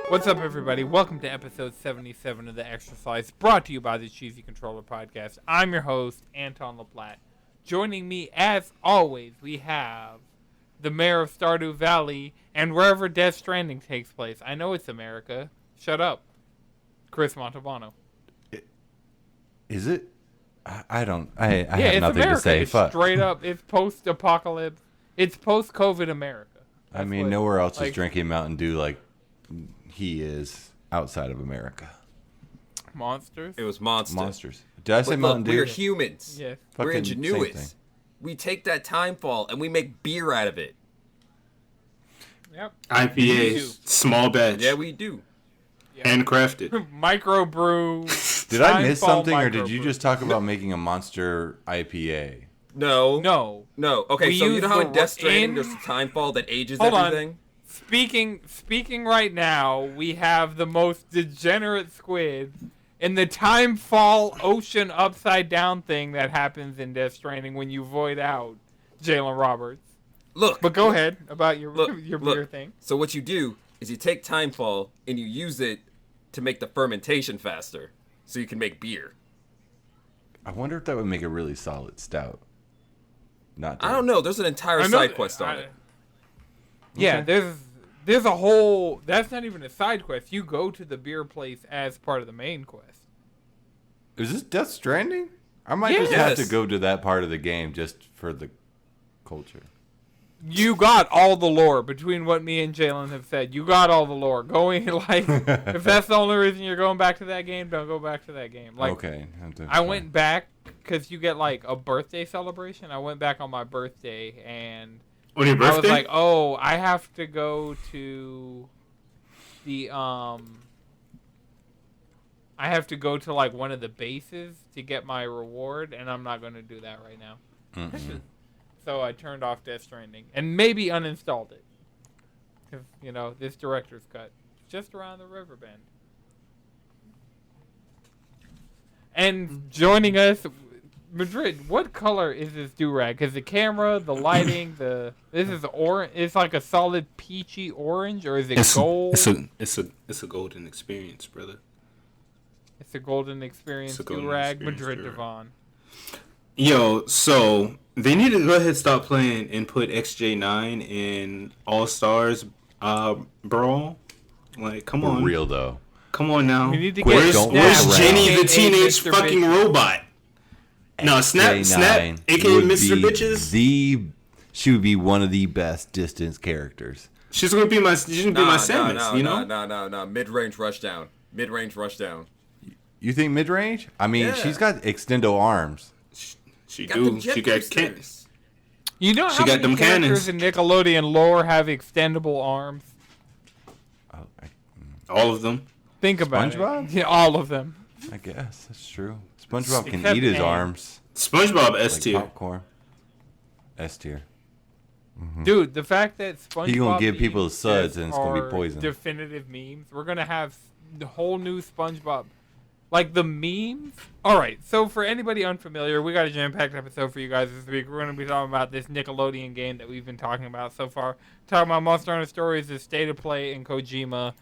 What's up, everybody? Welcome to episode 77 of the XtraSlice, brought to you by the Cheesy Controller Podcast. I'm your host, Anton LaPlatte. Joining me, as always, we have the mayor of Stardew Valley and wherever Death Stranding takes place. I know it's America. Shut up. Chris Montalbano. Is it? I have it's nothing America. to say. It's Fuck. straight up. It's post-apocalypse. It's post-COVID America. I mean, nowhere else is drinking Mountain Dew like he is outside of America. Monsters? It was Monsters. Did I say but Mountain look, Dew? we're humans. Yeah. We're Fucking ingenuous. We take that timefall and we make beer out of it. Yep. IPAs, small batch. Yeah, we do. Handcrafted. Microbrew. Did I miss something, or microbrew. did you just talk about making a monster IPA? No. Okay, We so you use know how in the- Death Stranding in- there's a timefall that ages Hold on. everything? Speaking right now, we have the most degenerate squid in the time fall ocean upside down thing that happens in Death Stranding when you void out Jalen Roberts. Look. But go ahead about your Look, beer thing. So what you do is you take timefall and you use it to make the fermentation faster so you can make beer. I wonder if that would make a really solid stout. I don't know. There's an entire side quest on it. Yeah, there's a whole... That's not even a side quest. You go to the beer place as part of the main quest. Is this Death Stranding? I might just have to go to that part of the game just for the culture. You got all the lore between what me and Jalen have said. You got all the lore. Going if that's the only reason you're going back to that game, don't go back to that game. Like, okay. I went back because you get like a birthday celebration. I went back on my birthday and On your I was birthday? like, oh, I have to go to the I have to go to like one of the bases to get my reward, and I'm not going to do that right now. So I turned off Death Stranding and maybe uninstalled it. Because, you know, this director's cut just around the river bend. And joining us, Madrid, what color is this do-rag? Because the camera, the lighting, this is orange. It's like a solid peachy orange, or is it gold? It's a golden experience, brother. It's a golden experience do-rag, Madrid do-rag. Devon. Yo, so they need to go ahead and stop playing and put XJ9 in All-Stars Brawl. Like, come on. For real, though. Come on now. We need to Where's get where's Snap, Jenny the aka teenage Mr. fucking Bitches. robot? No, Snap, J9 aka would Mr. be Bitches. She would be one of the best distance characters. She's gonna be my Samus, you know? No. Mid-range rushdown. You think mid-range? I mean, Yeah. she's got extendo arms. She Got do. them jet She got boosters. You know She how got many them characters cannons. in Nickelodeon lore have extendable arms? Oh, all of them. Think about SpongeBob? it. Yeah, all of them. I guess that's true. SpongeBob can Except eat his Aang. arms SpongeBob S like tier. popcorn. S tier. Dude, the fact that SpongeBob He gonna give people memes suds just and it's gonna be are poison. Definitive memes. We're gonna have the whole new SpongeBob. Like the memes. All right. So for anybody unfamiliar, we got a jam-packed episode for you guys this week. We're gonna be talking about this Nickelodeon game that we've been talking about so far. Talking about Monster Hunter Stories, the State of Play, and Kojima,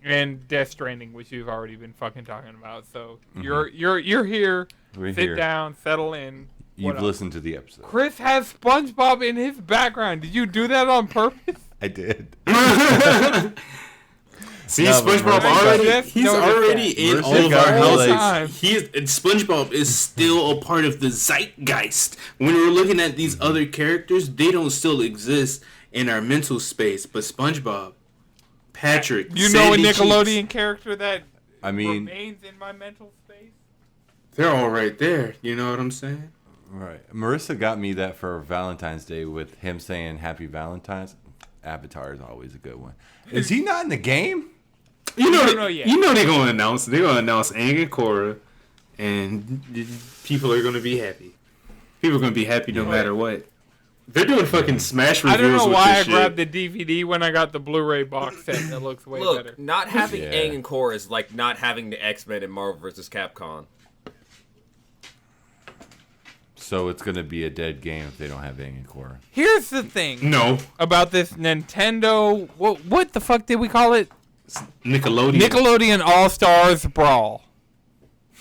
and Death Stranding, which we've already been fucking talking about. So you're here. We're Sit here. down, settle in. What You've else? listened to the episode. Chris has SpongeBob in his background. Did you do that on purpose? I did. See, No, but SpongeBob Marissa- already, he's Notice already that. in Marissa all of got our me, like- houses. And SpongeBob is still a part of the zeitgeist. When we're looking at these other characters, they don't still exist in our mental space. But SpongeBob, Patrick, You know a Sandy Nickelodeon Cheeks, character that I mean, remains in my mental space? they're all right there. You know what I'm saying? right. Marissa got me that for Valentine's Day with him saying Happy Valentine's. Avatar is always a good one. Is he not in the game? You know, don't know yet. you know they're gonna announce Aang and Korra, and people are gonna be happy. People are gonna be happy no matter what. They're doing fucking Smash reviews I don't know with why I this shit. grabbed the DVD when I got the Blu-ray box set that looks way Look, better. not having Yeah. Aang and Korra is like not having the X-Men in Marvel vs. Capcom. So it's going to be a dead game if they don't have Aang and Korra. Here's the thing No. about this Nintendo. What the fuck did we call it? Nickelodeon All-Stars Brawl,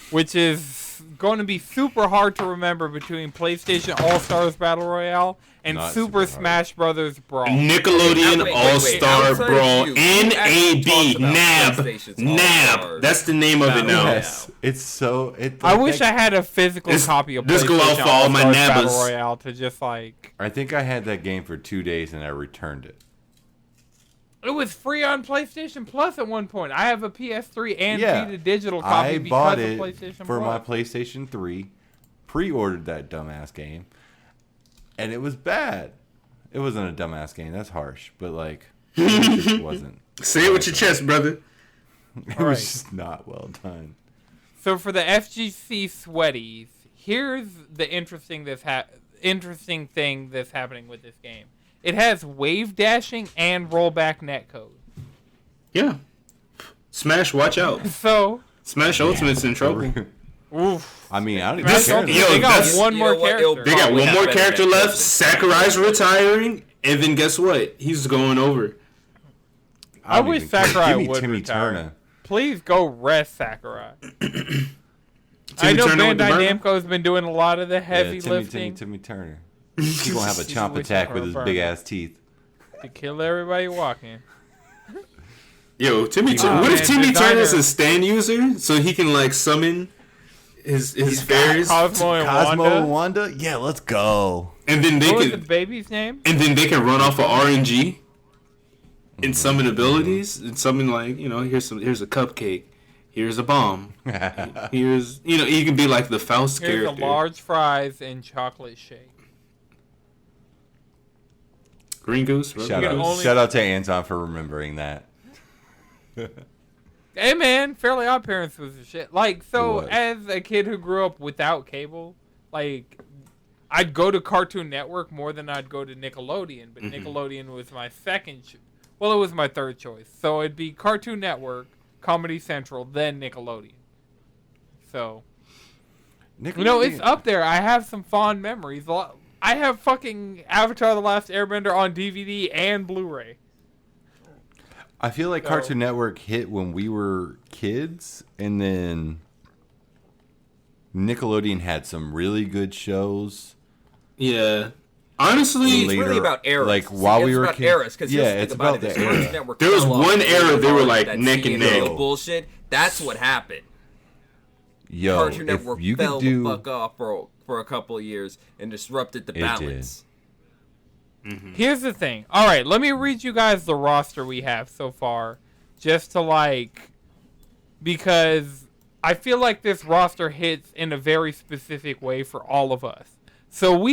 which is going to be super hard to remember between PlayStation All-Stars Battle Royale and Not Super super hard. Smash Brothers Brawl. Nickelodeon Wait, All-Star outside of Brawl. you, who actually talks NAB. about NAB. PlayStation's NAB. All-Stars That's the name of it now. Yes, it's so. I wish I had a physical This- copy of this go out PlayStation for all my All-Stars Battle nabbas. Royale to just like... I think I had that game for 2 days and I returned it. It was free on PlayStation Plus at one point. I have a PS3 and Yeah, Vita digital copy I because bought of it PlayStation for Plus. my PlayStation 3, pre-ordered that dumbass game, and it was bad. It wasn't a dumbass game. That's harsh, but like, it just wasn't. Say it with your chest, brother. It All right. was just not well done. So for the FGC sweaties, here's the interesting thing that's happening with this game. It has wave dashing and rollback netcode. Yeah. Smash, watch out. So, Smash Ultimate's in trouble. oof. I mean, I don't Smash even Ultimate, care. yo, they got that's- one You more know what? character. It'll They got Probably one have more better character netcode left. than Sakurai's retiring, and then guess what? He's going over. I don't wish even care. Sakurai Give me would Timmy retire. Turner. Please go rest Sakurai. I Timmy know Turner with the Bandai burner? Namco's been doing a lot of the heavy Yeah, Timmy lifting Turner. He's gonna have a chomp Wishing attack for with a his burner. big ass teeth. to kill everybody walking. Yo, Timmy. Oh, What if man, Timmy Turner's designer. a stand user so he can like summon his fairies, Cosmo and Cosmo Wanda. and Wanda? Yeah, let's go. and then they What was the can baby's name? run off of RNG and summon abilities and summon like here's a cupcake, here's a bomb, here's you can be like the Faust Here's character. a large fries and chocolate shake. Green Goose. Shout can out, only- shout out to Anton for remembering that. Hey man, Fairly Odd Parents was the shit. Like, so It was. as a kid who grew up without cable, like, I'd go to Cartoon Network more than I'd go to Nickelodeon. But Nickelodeon was my well, it was my third choice. So it'd be Cartoon Network, Comedy Central, then Nickelodeon. So, it's up there. I have some fond memories. I have fucking Avatar: The Last Airbender on DVD and Blu-ray. I feel like Cartoon Network hit when we were kids, and then Nickelodeon had some really good shows. Yeah. Honestly, It's Later, really about eras. like, while we it's were about kids. eras, because Yeah, think it's about, about it, the this Cartoon era. Network There was fell off one really era they were, hard, like, that neck and CNN neck. bullshit. That's what happened. Yo, Cartoon if Network you fell could do, the fuck off for a couple of years and disrupted the It balance. Here's the thing. All right, let me read you guys the roster we have so far, just to because I feel like this roster hits in a very specific way for all of us. So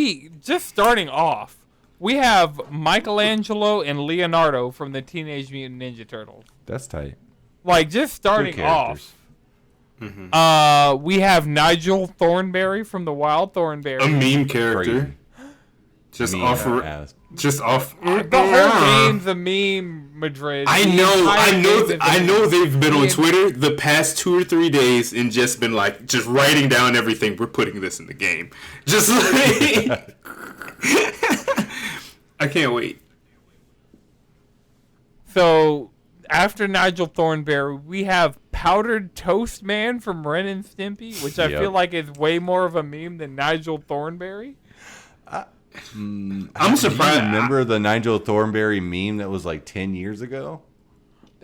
starting off, we have Michelangelo and Leonardo from the Teenage Mutant Ninja Turtles. that's tight. Like, just Good starting characters. off. We have Nigel Thornberry from the Wild Thornberry. a meme character. Crazy. Just Me, offer. ass. Just off. The whole game's a meme, Madrid. I The know, entire I know, game is a I know. meme. They've been on The- Twitter the past 2 or 3 days and just been just writing down everything. We're putting this in the game. Just like, I can't wait. So, after Nigel Thornberry, we have Powdered Toast Man from Ren and Stimpy, which I Yep. feel like is way more of a meme than Nigel Thornberry. I'm Do you surprised. remember the Nigel Thornberry meme that was like 10 years ago?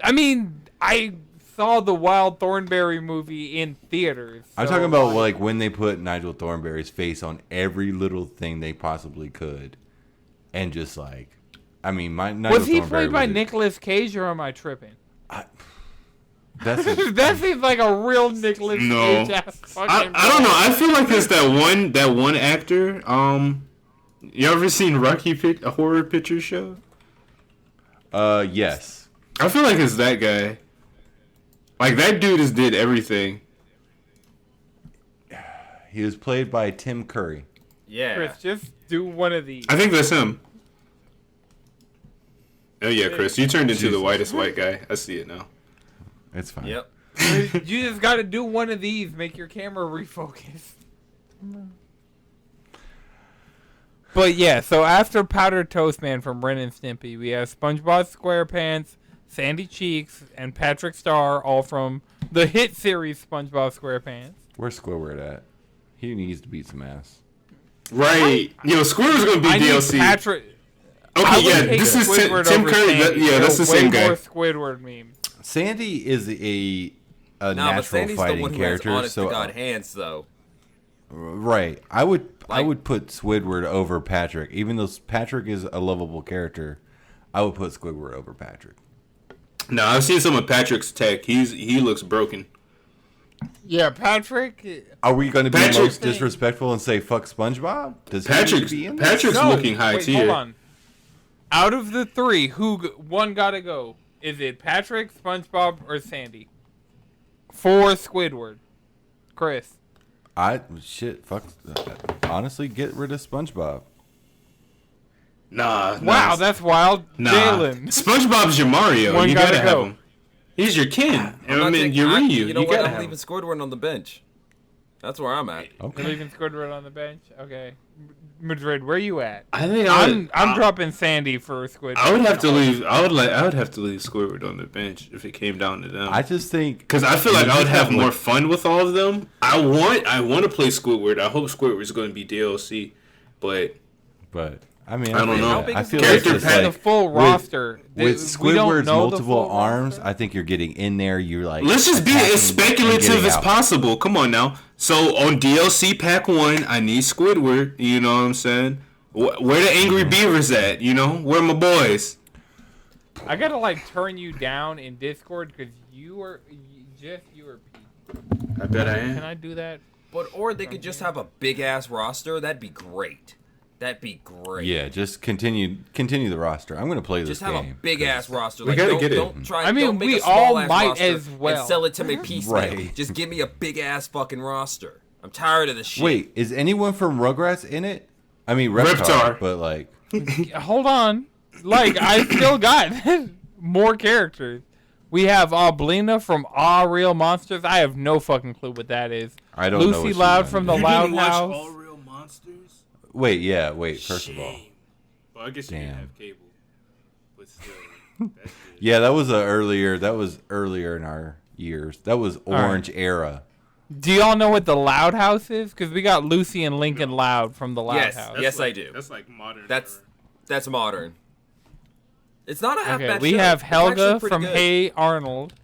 I mean, I saw the Wild Thornberry movie in theaters. I'm so, talking about like when they put Nigel Thornberry's face on every little thing they possibly could, and just like, I mean, Nigel Was he Thornberry played by was a- Nicolas Cage, or am I tripping? That's That seems like a real Nicolas No. Cage ass fucking I don't know. I feel like it's that one actor. You ever seen a horror picture show? yes. I feel like it's that guy. Like that dude just did everything. He was played by Tim Curry. Yeah. Chris, just do one of these. I think that's him. Oh yeah, Chris, you turned into the Jesus. whitest white guy. I see it now. It's fine. Yep. You just got to do one of these. Make your camera refocus. But yeah, so after Powdered Toast Man from Ren and Stimpy, we have SpongeBob SquarePants, Sandy Cheeks, and Patrick Star, all from the hit series SpongeBob SquarePants. Where's Squidward at? He needs to beat some ass. Right. Yo, Squidward's gonna be I need DLC. Patrick. Okay, I would yeah, take this is Squidward Tim over Curry. Sandy. Yeah, that's the Way same guy. more Squidward memes. Sandy is a Nah, but natural Sandy's the fighting one who has character. honest So to God hands, though. right, I Like- would put Squidward over Patrick, even though Patrick is a lovable character. I would put Squidward over Patrick. No, I've seen some of Patrick's tech. He looks broken. Yeah, Patrick. Are we going to be Patrick- most disrespectful and say fuck SpongeBob? Does he need to be in there? Patrick's No, looking high wait, tier. hold on. Out of the three, one gotta go? Is it Patrick, SpongeBob, or Sandy? For Squidward, Chris. Fuck. Honestly, get rid of SpongeBob. Nah. Wow, that's wild. nah. Jalen. SpongeBob's your Mario. One You gotta gotta have go. him. He's your kin. I'm not I mean, taking- you're Ryu. You know You what? gotta I'm have leaving him. Squidward on the bench. That's where I'm at. You're Okay. leaving Squidward on the bench? Okay. Madrid, where you at? I think I'm dropping Sandy for Squidward. I would have to leave. I would have to leave Squidward on the bench if it came down to them. I just think Because I feel like I would have like- more fun with all of them. I want to play Squidward. I hope Squidward's going to be DLC, but I mean, I don't know. How big I is feel the like character it's pack? the like full roster. with We don't Squidward's know the multiple full arms. roster? I think you're getting in there. You're like, let's just be attacking as and speculative getting as out. possible. Come on now. So on DLC Pack 1, I need Squidward. You know what I'm saying? Where the Angry Beavers at? You know? Where my boys? I gotta like turn you down in Discord because you are Jeff. You are. I bet I Can am. I do that? Or they could just have a big ass roster. That'd be great. That'd be great. Yeah, just continue the roster. I'm gonna play this Just have game. a big ass roster. We Like, gotta don't, get it. don't try. I mean, don't make we a small all ass might roster as well. and sell it to me piecemeal. Right. Just give me a big ass fucking roster. I'm tired of this shit. Wait, is anyone from Rugrats in it? I mean, Reptar, Reptar. but like, Hold on. Like I still got more characters. We have Oblina from All Real Monsters. I have no fucking clue what that is. I don't know Lucy what she's Loud done from yet. the Loud House. All Real Monsters? wait. First of all, Shame. Well, I guess you Damn. didn't have cable, but still, that's good. yeah, that was earlier in our years. That was Orange era. Do y'all know what the Loud House is? Because we got Lucy and Lincoln Loud from the Loud Yes. House. Yes, like, I do. That's like modern. That's era. that's modern. It's not a half Okay, bad we show. have It's Helga actually pretty from good. Hey Arnold.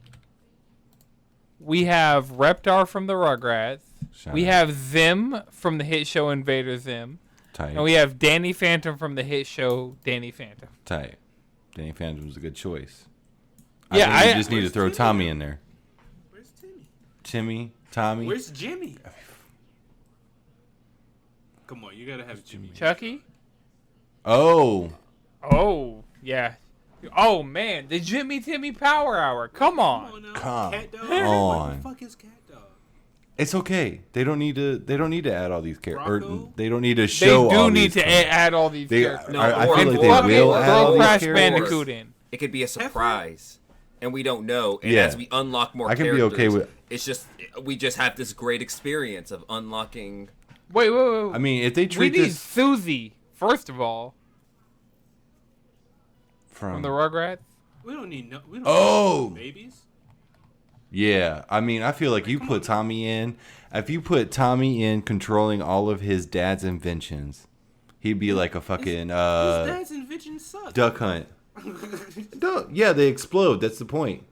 We have Reptar from the Rugrats. Shout We out. have Zim from the hit show Invader Zim. Tight. And we have Danny Phantom from the hit show Danny Phantom. Tight. Danny Phantom's a good choice. Yeah, I think you I- just need to Where's throw Timmy? Tommy in there. Where's Timmy? Timmy, Tommy. Where's Jimmy? Come on, you gotta have Jimmy. Chucky? Oh, Oh, yeah. Oh, man. The Jimmy Timmy Power Hour. Come on. now. Come Cat Dog? on. What the fuck is Cat Dog? it's okay. They don't need to add all these characters. Rocco? They don't need to They show. all do need these to characters. add all these They, characters. No, I or- feel like or- they or- will or- add all Throw these Crash characters. Bandicoot in. It could be a surprise, and we don't know. And Yeah. as we unlock more I can be characters, okay with- it's just we just have this great experience of unlocking. Wait. I mean, if they we treat need this Susie, first of all, from from the Rugrats. We don't need no. We don't Oh! need babies. yeah, I mean, I feel like you put Tommy in. If you put Tommy in controlling all of his dad's inventions, he'd be like a fucking His dad's inventions suck. duck hunt. No, yeah, they explode. That's the point.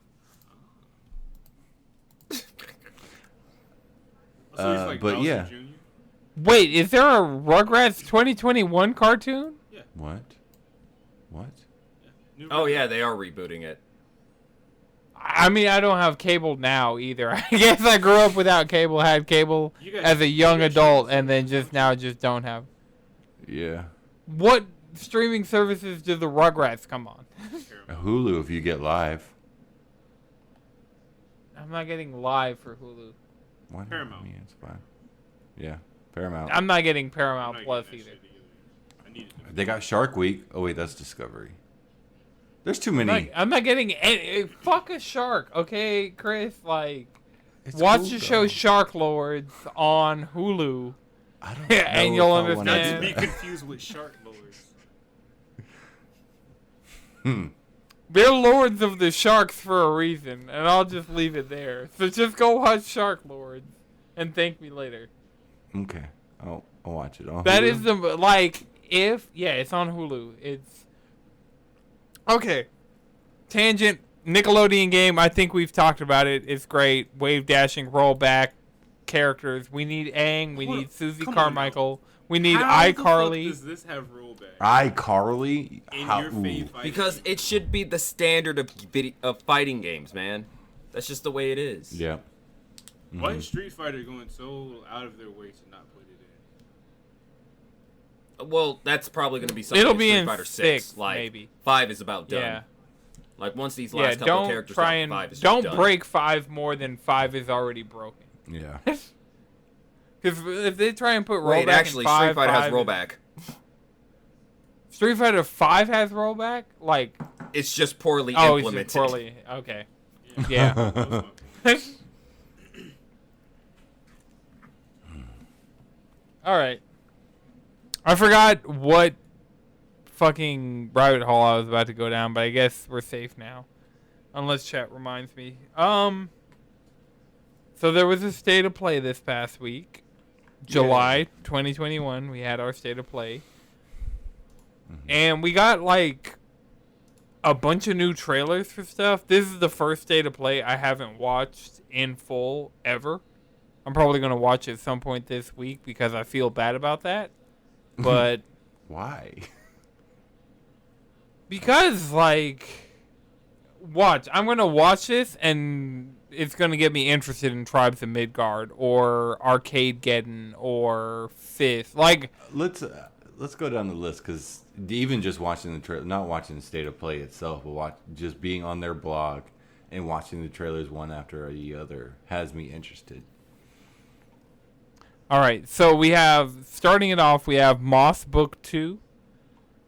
So he's like but Bowser yeah. Jr.? Wait, is there a Rugrats 2021 cartoon? What? What? New Oh Rugrats. yeah, they are rebooting it. I mean, I don't have cable now either. I guess I grew up without cable, had cable You got- as a young you got adult, channels. and then just now just don't have. Yeah. What streaming services do the Rugrats come on? Hulu if you get live. I'm not getting live for Hulu. Why not? Paramount. I mean, it's fine. Yeah, Paramount. I'm not getting I'm Paramount not Plus getting that either. shit either. I need it. They got Shark Week. Oh wait, that's Discovery. There's too many. I'm not getting any. Fuck a shark, okay, Chris? Like, It's watch cool, the show though. Shark Lords on Hulu. I don't and know you'll if I wanna understand. do Not to be that. confused with Shark Lords. They're lords of the sharks for a reason, and I'll just leave it there. So just go watch Shark Lords and thank me later. Okay. I'll watch it. That is the, like, it's on Hulu. It's, okay. Tangent, Nickelodeon game, I think we've talked about it. It's great. Wave dashing, rollback, characters. We need Aang, we need Susie Carmichael, we need iCarly. Does this have rollback? iCarly? In your faith, Because it should be the standard of fighting games, man. That's just the way it is. Yeah. Why is Street Fighter going so out of their way to not put it in? Well, that's probably going to be something It'll in be Street in Fighter 6, Like, maybe. 5 is about done. Yeah. Like, once these Yeah, last couple don't characters try are and 5 is don't done. break 5 more than 5 is already broken. Yeah. Because if they try and put rollback Wait, actually, in 5, Street Fighter has 5 rollback. Street Fighter 5 has rollback? Like, It's just poorly oh, implemented. it's just poorly. Okay. Yeah. All right. I forgot what fucking rabbit hole I was about to go down, but I guess we're safe now. Unless chat reminds me. So there was a state of play this past week. July 2021, we had our state of play. And we got, like, a bunch of new trailers for stuff. This is the first state of play I haven't watched in full ever. I'm probably going to watch it at some point this week because I feel bad about that. But Why? because, like, watch. I'm going to watch this and it's going to get me interested in Tribes of Midgard or Arcade Geddon or Fist. Like, Let's go down the list, because even just watching the trailer, not watching the state of play itself, but just being on their blog and watching the trailers one after the other has me interested. all right. So we have, starting it off, we have Moss Book 2.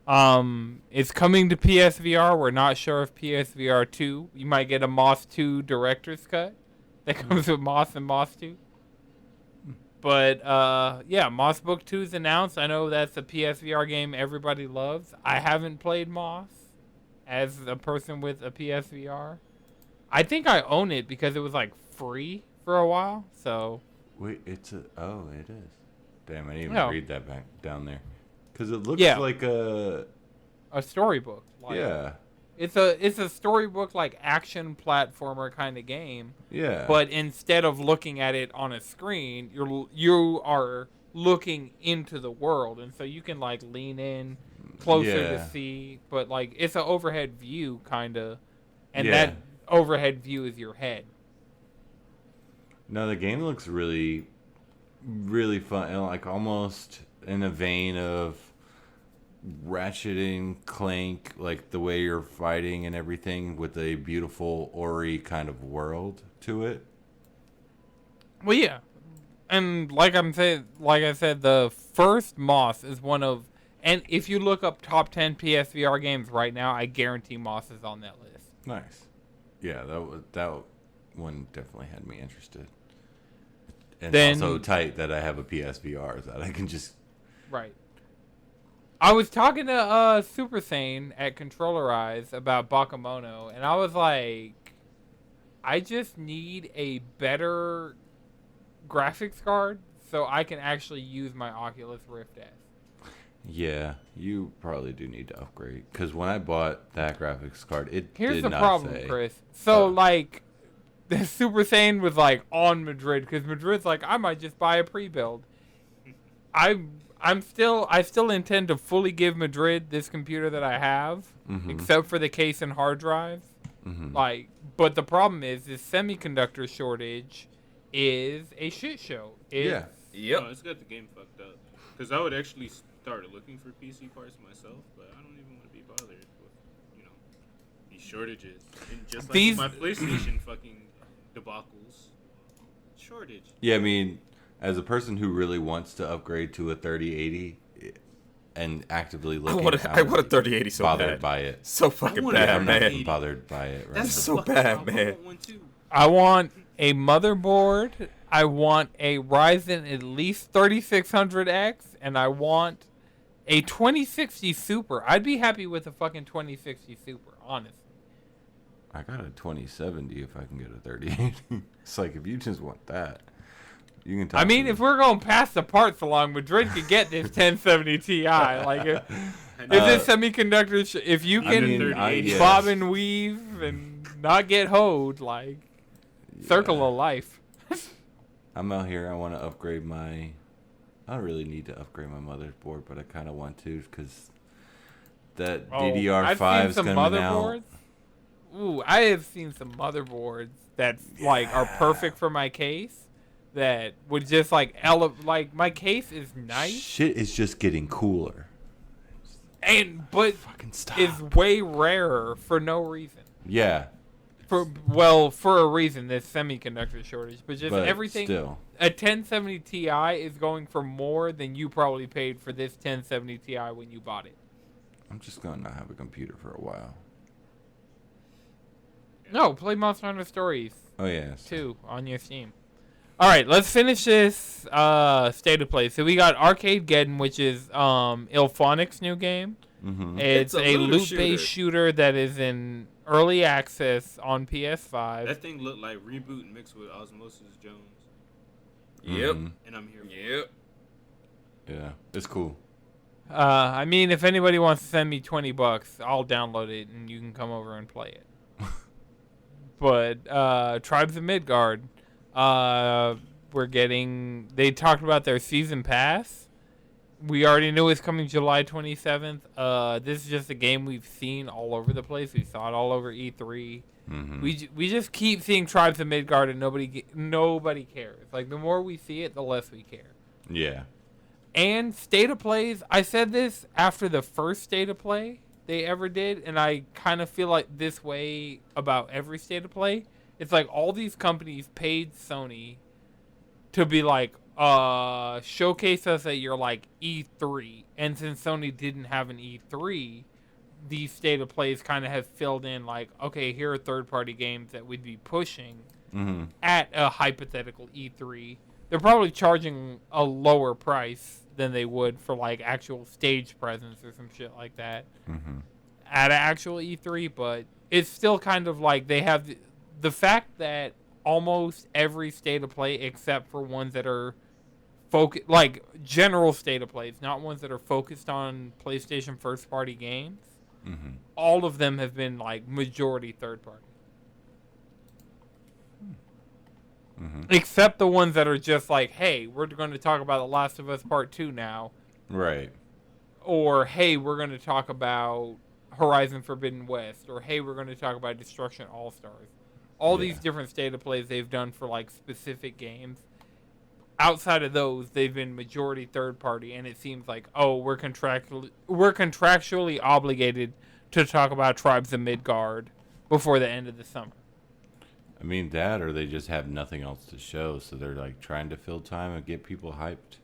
It's coming to PSVR. We're not sure if PSVR 2. You might get a Moss 2 director's cut that comes with Moss and Moss 2. But, yeah, Moss Book 2 is announced. I know that's a PSVR game everybody loves. I haven't played Moss as a person with a PSVR. I think I own it because it was, like, free for a while, so... Wait, it is. Damn, I didn't even No. read that back down there. Because it looks Yeah. like a... A storybook. Like, Yeah. It's a storybook, like, action platformer kind of game. Yeah. But instead of looking at it on a screen, you are looking into the world, and so you can like lean in closer to see. But like it's an overhead view, kind of, and that overhead view is your head. No, the game looks really, really fun. And like almost in a vein of Ratchet and Clank, like the way you're fighting and everything, with a beautiful Ori kind of world to it. Well, yeah, and like I said, the first Moss is one of, and if you look up top 10 PSVR games right now, I guarantee Moss is on that list. Nice. Yeah, that one definitely had me interested. And Then- also tight that I have a PSVR that I can just... Right. I was talking to Super Saiyan at Controller Eyes about Bakemono, and I was like, I just need a better graphics card so I can actually use my Oculus Rift S. Yeah, you probably do need to upgrade. Because when I bought that graphics card, it Here's did the not problem, say... Chris. So, like, the Super Saiyan was, like, on Madrid, because Madrid's like, I might just buy a pre-build. I still intend to fully give Madrid this computer that I have, except for the case and hard drive. Like, but the problem is this semiconductor shortage is a shit show. Yeah. Yep. No, it's got the game fucked up. Because I would actually start looking for PC parts myself, but I don't even want to be bothered with, these shortages. And just like These- my PlayStation fucking debacles. Shortage. Yeah, I mean, as a person who really wants to upgrade to a 3080 and actively I looking, want a 3080 so bothered bad. by it. So fucking want a bad, I'm not man. even bothered by it right That's now. so Fucking bad, I man. want one too. I want a motherboard. I want a Ryzen at least 3600X, and I want a 2060 Super. I'd be happy with a fucking 2060 Super, honestly. I got a 2070 if I can get a 3080. It's like, if you just want that, you can talk I mean, to if me. we're going past the parts along, Madrid could get this 1070 Ti. Like, if this semiconductor, if you I can mean, yes. bob and weave and not get hoed, like, circle of life. I'm out here. I want to upgrade my... I don't really need to upgrade my motherboard, but I kind of want to because that I've DDR5 seen is some coming out. motherboards. Ooh, I have seen some motherboards that like are perfect for my case. That would just like like my case is nice Shit is just getting cooler. but Fucking stop. is way rarer for no reason. Yeah, For a reason, this semiconductor shortage, but just but everything. still. A 1070 Ti is going for more than you probably paid for this 1070 Ti when you bought it. I'm just going to not have a computer for a while. No, play Monster Hunter Stories Oh, yes. 2 on your Steam. All right, let's finish this state of play. So we got Arcadegeddon, which is Ilphonic's new game. Mm-hmm. It's It's a a looter loot-based shooter that is in early access on PS5. That thing looked like Reboot mixed with Osmosis Jones, Yep. Mm-hmm. and I'm here. Yep. Yeah, it's cool. I mean, if anybody wants to send me $20, I'll download it and you can come over and play it. But Tribes of Midgard, they talked about their season pass. We already knew it's coming July 27th. This is just a game we've seen all over the place. We saw it all over E3. Mm-hmm. We just keep seeing Tribes of Midgard and nobody cares. Like, the more we see it, the less we care. Yeah. And State of Plays, I said this after the first State of Play they ever did, and I kind of feel like this way about every State of Play. It's like all these companies paid Sony to be like, showcase us at your like E3. And since Sony didn't have an E3, these State of Plays kind of have filled in like, okay, here are third-party games that we'd be pushing Mm-hmm. at a hypothetical E3. They're probably charging a lower price than they would for like actual stage presence or some shit like that Mm-hmm. at an actual E3, but it's still kind of like they have the fact that almost every State of Play except for ones that are like general State of Plays, not ones that are focused on PlayStation first party games. Mm-hmm. All of them have been like majority third party. Mm-hmm. Except the ones that are just like, hey, we're going to talk about The Last of Us Part 2 now. Right. Or, hey, we're going to talk about Horizon Forbidden West. Or, hey, we're going to talk about Destruction All-Stars. All these different State of Plays they've done for, like, specific games. Outside of those, they've been majority third party. And it seems like, oh, we're contractually obligated to talk about Tribes of Midgard before the end of the summer. I mean, that or they just have nothing else to show, so they're like trying to fill time and get people hyped.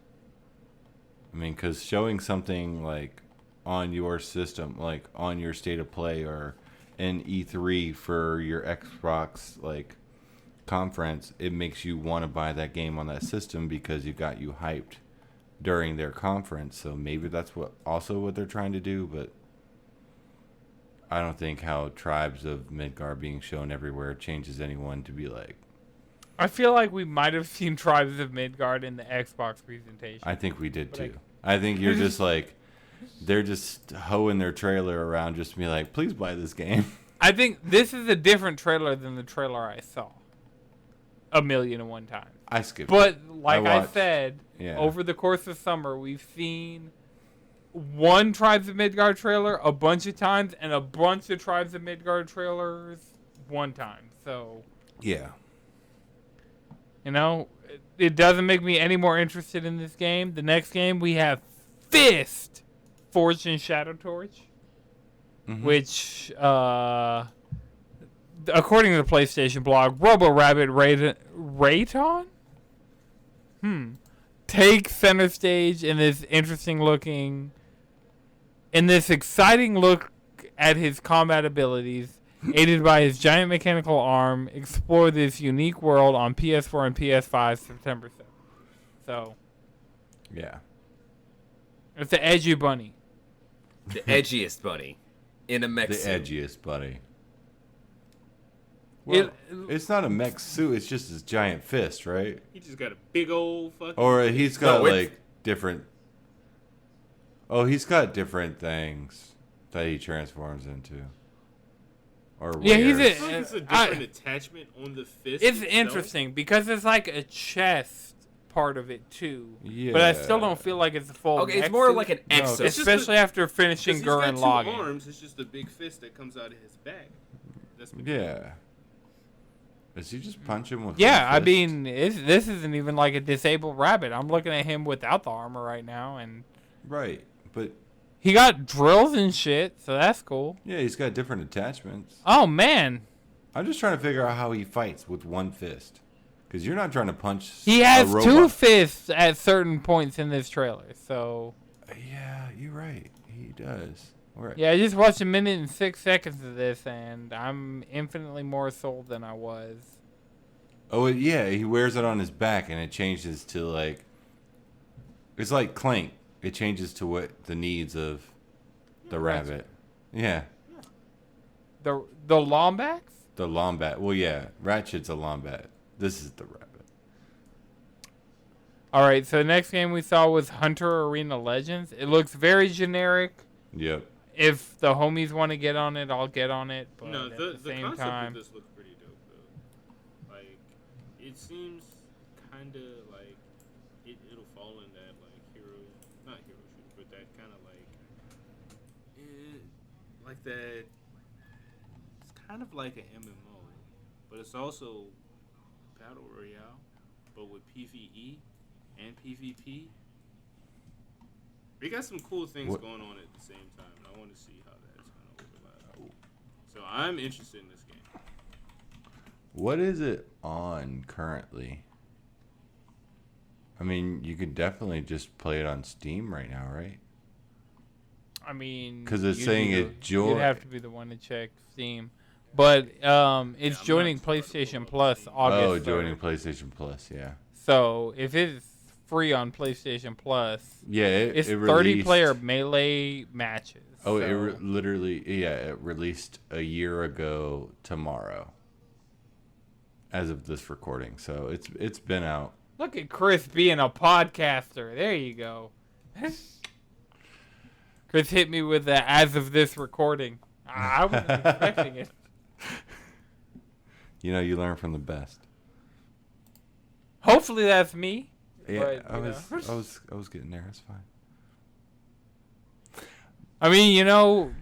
I mean, because showing something like on your system, like on your State of Play or in E3 for your Xbox like conference, it makes you want to buy that game on that system because it got you hyped during their conference. So maybe that's what they're trying to do, but I don't think how Tribes of Midgard being shown everywhere changes anyone to be like. I feel like we might have seen Tribes of Midgard in the Xbox presentation. I think we did But too. I think you're just like, they're just hoeing their trailer around just to be like, please buy this game. I think this is a different trailer than the trailer I saw 1,000,001 times. I skipped. But like I watched. said, Yeah. over the course of summer, we've seen one Tribes of Midgard trailer a bunch of times and a bunch of Tribes of Midgard trailers one time. So, Yeah. you know, it doesn't make me any more interested in this game. The next game we have Fist Forged in Shadow Torch, Mhm. which, according to the PlayStation blog, Robo Rabbit Rayton? Take center stage in this exciting look at his combat abilities, aided by his giant mechanical arm, explore this unique world on PS4 and PS5 September 7th. So, Yeah. it's the edgy bunny. The edgiest bunny in a mech The suit. edgiest, buddy. Well, it's not a mech suit. It's just his giant fist, right? He just got a big old fucking. Or he's got No, like different. Oh, he's got different things that he transforms into. Or Yeah, he's wears. It's a different attachment on the fist. It's itself. interesting because it's like a chest part of it too. Yeah. But I still don't feel like it's a full. Okay, it's mech more suit, like an No, exo. it's especially after finishing He's got Gurren two Lagann. arms. It's just a big fist that comes out of his back. That's Yeah. Does he just punch him with? Yeah, one I fist? mean, this isn't even like a disabled rabbit. I'm looking at him without the armor right now, and Right, but he got drills and shit, so that's cool. yeah, he's got different attachments. Oh man, I'm just trying to figure out how he fights with one fist. Because you're not trying to punch. he a has two robot. fists at certain points in this trailer. So Yeah, you're right. He does. All right. yeah, I just watched 1 minute and 6 seconds of this, and I'm infinitely more sold than I was. Oh yeah, he wears it on his back, and it changes to like. It's like Clank. It changes to what the needs of the rabbit. Yeah, The Lombax? the Lombat. Well, yeah, Ratchet's a Lombat. This is the rabbit. All right, so the next game we saw was Hunter Arena Legends. It looks very generic. Yep. If the homies want to get on it, I'll get on it. But No, at the the same concept time, of this looks pretty dope though. Like, it seems kind of like it'll fall in that like not hero shooter, but that kind of like that. It's kind of like an MMO, but it's also battle royale, but with PvE and PvP. We got some cool things What- going on at the same time, and I want to see how that's going to overlap. So I'm interested in this game. What is it on currently? I mean, you could definitely just play it on Steam right now, right? I mean, 'Cause it's you'd saying be it the- join- You'd have to be the one to check Steam, but it's I'm joining not sure. PlayStation Plus August. Oh, joining 3rd. PlayStation Plus, yeah. So if it's free on PlayStation Plus, Yeah, it's it 30-player released- melee matches. Oh, so. literally, yeah, it released a year ago tomorrow. As of this recording, so it's been out. Look at Chris being a podcaster. There you go. Chris hit me with the as of this recording. I wasn't expecting it. You know, you learn from the best. Hopefully that's me. Yeah, But, I you was getting there. It's fine. I mean,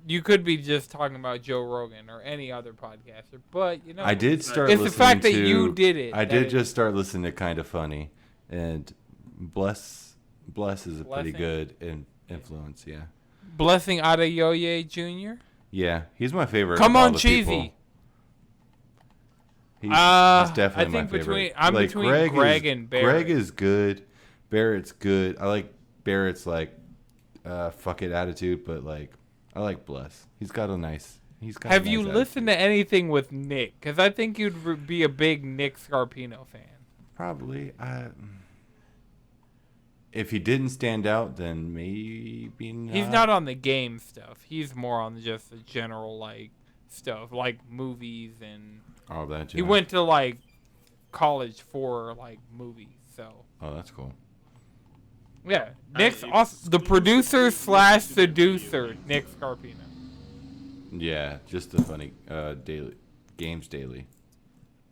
you could be just talking about Joe Rogan or any other podcaster, but I did start. It's the listening fact that to, you did it. I that did is- just start listening to Kind of Funny, and Bless is a pretty Blessing? good influence. Yeah, Blessing Adeyoye Jr. yeah, he's my favorite. Come of all on, the Cheesy. people. He's I definitely think my favorite. I'm between Greg and Barrett. Greg is good. Barrett's good. I like Barrett's like fuck it attitude, but like I like Bless. He's got a nice. Have you listened to anything with Nick? Because I think you'd be a big Nick Scarpino fan. Probably. If he didn't stand out, then maybe not. He's not on the game stuff. He's more on just the general like stuff, like movies and. Oh, that. He went to like college for like movies, so. Oh, that's cool. Yeah, Nick's it's awesome. The producer / seducer, Nick Scarpino. Yeah, just the funny daily games daily.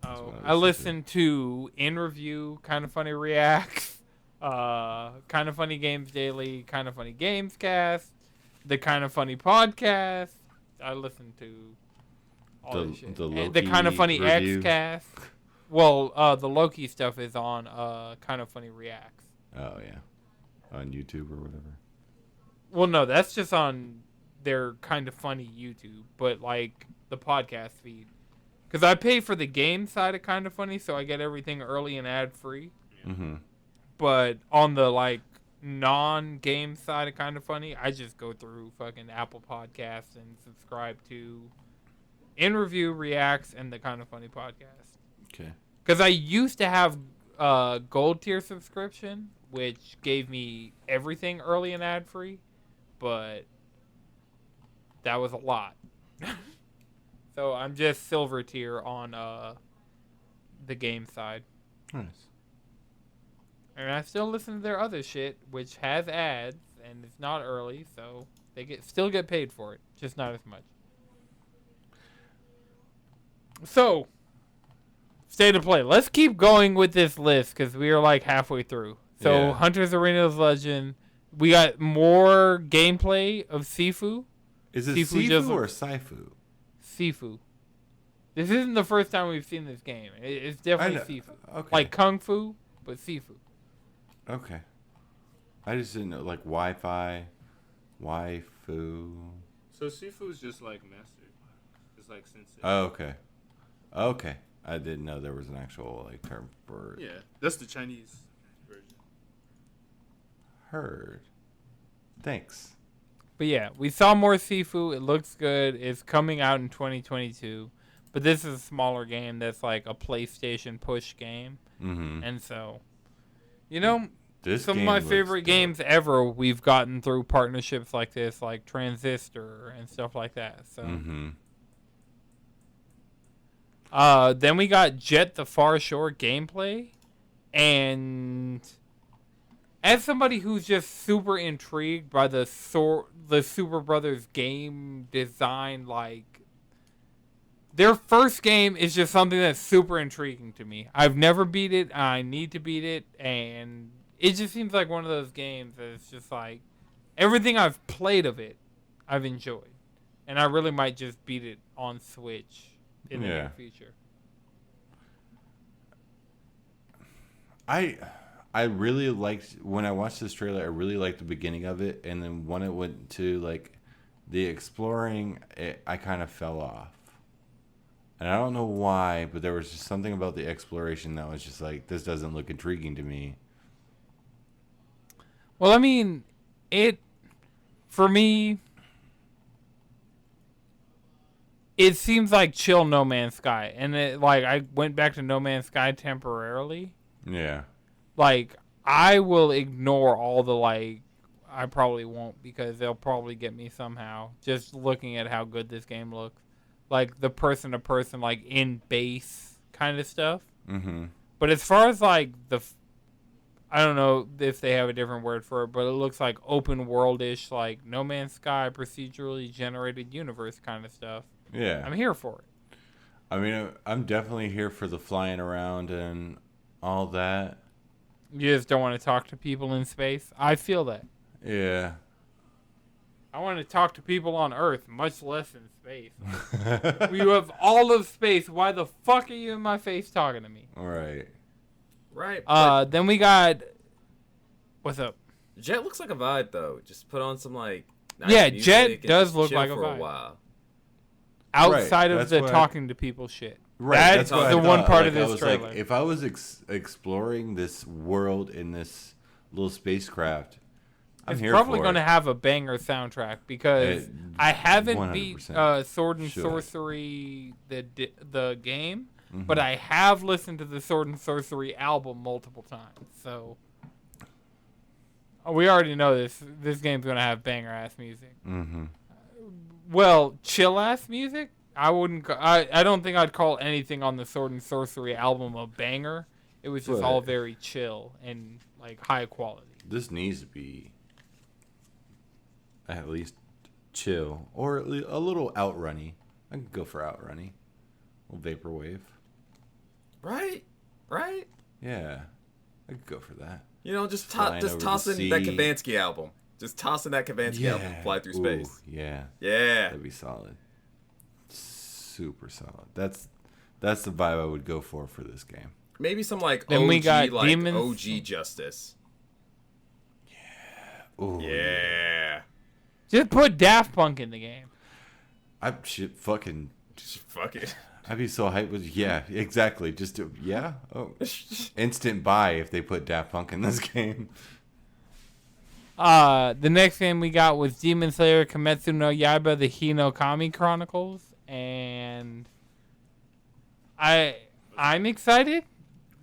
Oh, what I listened to In Review, Kind of Funny Reacts, Kind of Funny Games Daily, Kind of Funny Games Cast, the Kind of Funny Podcast. I listened to all this shit. The Kind of Funny review. X Cast. Well, the Loki stuff is on Kind of Funny Reacts. Oh yeah, on YouTube or whatever. Well, no, that's just on their Kind of Funny YouTube, but like the podcast feed. Because I pay for the game side of Kind of Funny, so I get everything early and ad free. Mm-hmm. But on the like non-game side of Kind of Funny, I just go through fucking Apple Podcasts and subscribe to In Review, Reacts, and the Kind of Funny podcast. Okay. Because I used to have gold tier subscription, which gave me everything early and ad free, but that was a lot. So I'm just silver tier on the game side. Nice. And I still listen to their other shit, which has ads, and it's not early, so they still get paid for it, just not as much. So, state of play. Let's keep going with this list, because we are like halfway through. So, Yeah. Hunter's Arena of Legend. We got more gameplay of Sifu. Is it Sifu Sifu just- or Saifu? Sifu. This isn't the first time we've seen this game. It's definitely Sifu. Okay. Like Kung Fu, but Sifu. Okay. I just didn't know, like Wi-Fi, waifu. So Sifu is just like mastered. It's like sensei. Oh, okay. Okay. I didn't know there was an actual like term for it. Yeah, that's the Chinese version. Heard. Thanks. But yeah, we saw more Sifu. It looks good. It's coming out in 2022. But this is a smaller game that's like a PlayStation push game. Mm-hmm. And so, you know, This some of game my looks favorite dope. games ever we've gotten through partnerships like this, like Transistor and stuff like that. So, Mm-hmm. Then we got Jet the Far Shore gameplay. And as somebody who's just super intrigued by the Super Brothers game design, like, their first game is just something that's super intriguing to me. I've never beat it. I need to beat it. And it just seems like one of those games that's just like, everything I've played of it, I've enjoyed. And I really might just beat it on Switch in the near future. I really liked when I watched this trailer. I really liked the beginning of it, and then when it went to like the exploring, I kind of fell off, and I don't know why, but there was just something about the exploration that was just like, this doesn't look intriguing to me. Well, I mean, for me, it seems like chill No Man's Sky, and I went back to No Man's Sky temporarily. Yeah. Like, I will ignore all the, like, I probably won't because they'll probably get me somehow. Just looking at how good this game looks. Like, the person-to-person, like, in-base kind of stuff. Mm-hmm. But as far as, like, I don't know if they have a different word for it, but it looks like open-world-ish, like, No Man's Sky, procedurally generated universe kind of stuff. Yeah. I'm here for it. I mean, I'm definitely here for the flying around and all that. You just don't want to talk to people in space? I feel that. Yeah. I want to talk to people on Earth, much less in space. You have all of space. Why the fuck are you in my face talking to me? All right. Right. Then we got... What's up? Jet looks like a vibe though. Just put on some like nice Yeah, music Jet and does just look chill like a for vibe. a while. Outside of that's the what I- talking to people shit. Right, That's what I the one thought. part Like, of this I was trailer. Like, if I was exploring this world in this little spacecraft, I'm It's here probably for going to it. have a banger soundtrack because It I haven't beat 100% Sword and should. Sorcery the game, Mhm. but I have listened to the Sword and Sorcery album multiple times. So we already know this game's going to have banger ass music. Mm-hmm. Well, chill ass music. I don't think I'd call anything on the Sword and Sorcery album a banger. It was just Right. all very chill and like high quality. This needs to be at least chill or at least a little outrunny. I could go for outrunny. A little vaporwave. Right. Yeah, I could go for that. You know, just Flying over the toss in that sea. Kabansky album. Just toss in that Kabansky album. Fly through Ooh, space. yeah, Yeah. that'd be solid. Super solid. That's the vibe I would go for this game. Maybe some like Then OG we got like Demons. OG Justice. Ooh, Yeah. Just put Daft Punk in the game. I should fucking. Just fuck it. I'd be so hyped with exactly. Just to, instant buy if they put Daft Punk in this game. The next game we got was Demon Slayer Kimetsu no Yaiba: The Hinokami Chronicles, and I'm excited.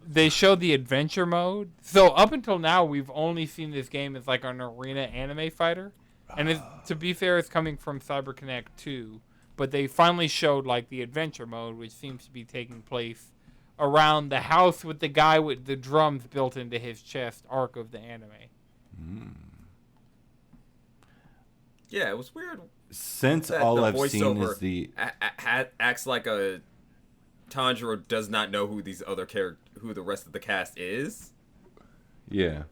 They showed the adventure mode. So up until now, we've only seen this game as like an arena anime fighter, and to be fair, it's coming from CyberConnect 2, but they finally showed like the adventure mode, which seems to be taking place around the house with the guy with the drums built into his chest arc of the anime. Yeah, it was weird. Since That all the I've seen voiceover is the acts like a Tanjiro does not know who these other who the rest of the cast is. yeah.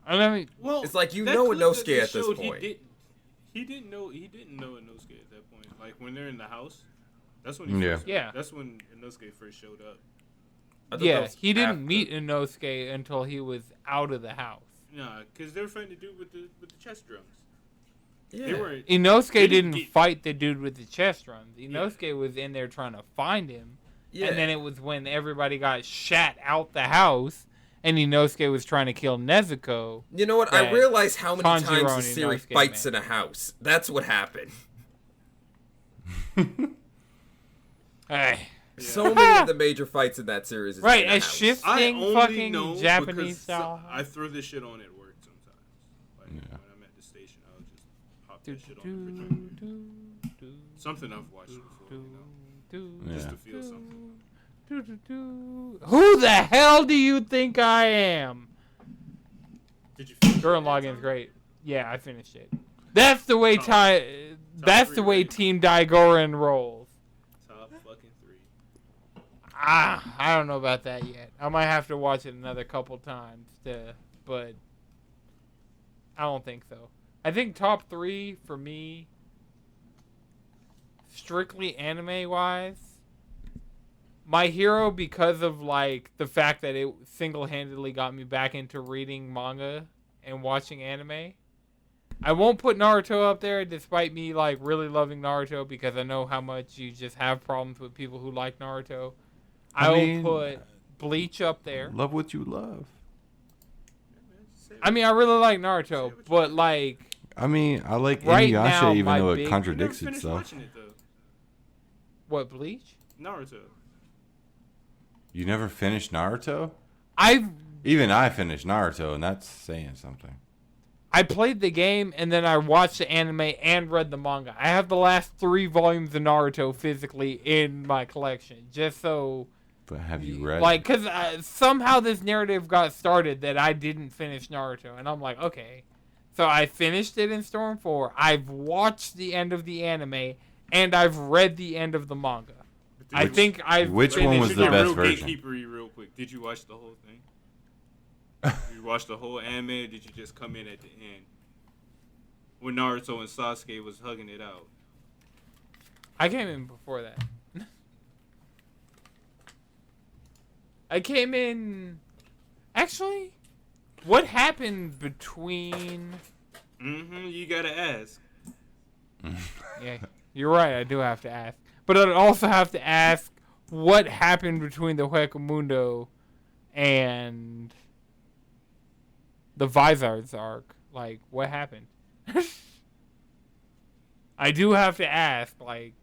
I mean, Well, It's like you that know clip Inosuke that they at this showed, point. He didn't know Inosuke at that point. Like when they're in the house, that's when he Yeah. first, Yeah. that's when Inosuke first showed up. I thought that yeah, was he didn't after. meet Inosuke until he was out of the house. Nah, because they were fighting the dude with the chest drums. Yeah. They weren't. Inosuke They didn't didn't get- fight the dude with the chest drums. Inosuke was in there trying to find him. Yeah. And then it was when everybody got shat out the house and Inosuke was trying to kill Nezuko. You know what? I that realized how many Tanjiro times the and series Inosuke fights met. in a house. That's what happened. Hey. So many of the major fights in that series is Right, in a a house. shift I thing only fucking know Japanese because style. I throw this shit on at work sometimes. Like Yeah. when I'm at the station, I'll just pop Do, that shit do, on the refrigerator. do, do, Something I've watched before, you know, do, just Yeah. to feel something. do. Who the hell do you think I am? Did you? finish Gurren it, Lagann's Anton? great. Yeah, I finished it. That's the way that's three the way rating. Team Daigoran rolls. Top fucking 3. I don't know about that yet. I might have to watch it another couple times but I don't think so. I think top 3 for me, strictly anime wise, My Hero, because of like the fact that it single-handedly got me back into reading manga and watching anime. I won't put Naruto up there despite me like really loving Naruto because I know how much you just have problems with people who like Naruto. I will put Bleach up there. Love what you love. I mean, I really like Naruto, but like I mean, I like Right Inuyasha now, even my though big- it I never contradicts finished itself. watching it though. what, Bleach? Naruto. You never finished Naruto? I Even I finished Naruto, and that's saying something. played the game and then I watched the anime and read the manga. I have the last 3 volumes of Naruto physically in my collection, just so But have you read? like, because somehow this narrative got started that I didn't finish Naruto, and I'm like, okay. So I finished it in Storm 4. I've watched the end of the anime, and I've read the end of the manga. I think I've Which one finished was Should the get best real version? gatekeepery real quick. Did you watch the whole thing? Did you watch the whole anime, or did you just come in at the end when Naruto and Sasuke was hugging it out? I came in before that. I came in. Actually, what happened between? You gotta ask. Yeah, you're right. I do have to ask, but I'd also have to ask what happened between the Hueco and the Vizar's arc. Like, what happened? I do have to ask, like,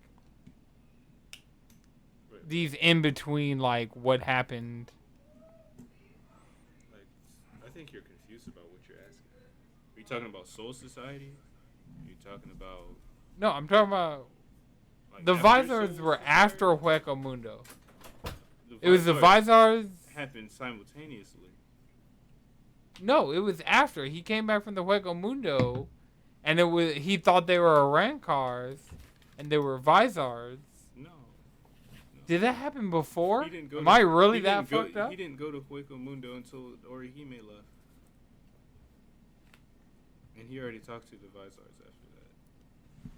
these in between, like, what happened. Like, I think you're confused about what you're asking. Are you talking about Soul Society? Are you talking about No, I'm talking about like the after Vizar's Soul were Society? after Hueco. It was the Vizar's. happened simultaneously. No, it was after he came back from the Hueco, and it was he thought they were Arancars, and they were Vizards. No. Did that happen before? He didn't go Am to- I really he that didn't go- fucked up? He didn't go to Hueco Mundo until Orihime left. And he already talked to the Vizards after that.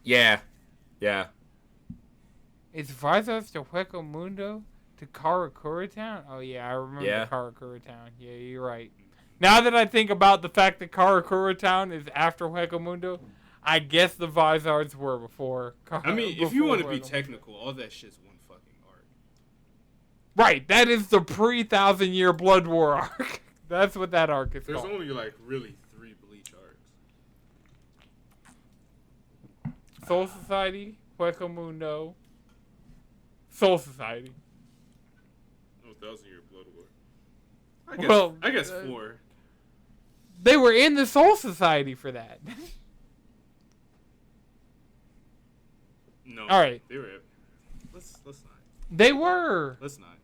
Yeah. Yeah. It's Vizards to Hueco to Karakura Town? Oh, yeah, I remember Yeah. Karakura Town. Yeah, you're right. Now that I think about the fact that Karakura Town is after Hueco I guess the Vizards were before. I mean, if you want to be Hueco. technical, all that shit's one fucking arc. Right, that is the pre-1,000-year Blood War arc. That's what that arc is There's called. only like really 3 Bleach arcs. Soul Society, Hueco Soul Society. No 1,000-year Blood War. I guess 4. They were in the Soul Society for that. No. All right. They were. Let's not. They were. Let's not.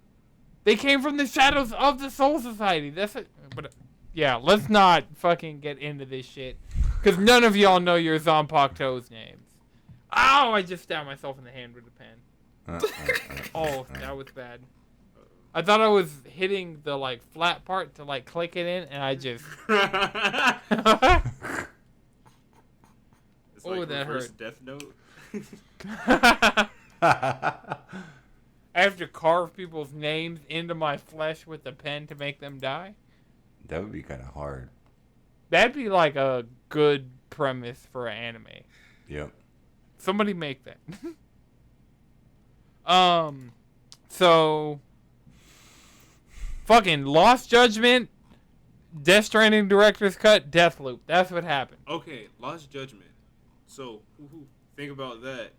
They came from the shadows of the Soul Society. That's it. But yeah, let's not fucking get into this shit, because none of y'all know your Zanpakuto's names. Ow! I just stabbed myself in the hand with a pen. Oh, that was bad. I thought I was hitting the like flat part to like click it in, and I just. It's Oh, like that reverse hurt. Death Note. I have to carve people's names into my flesh with a pen to make them die. That would be kind of hard. That'd be like a good premise for an anime. Yep. Somebody make that. So fucking Lost Judgment, Death Stranding director's cut, Deathloop. That's what happened. Okay, Lost Judgment. So, think about that.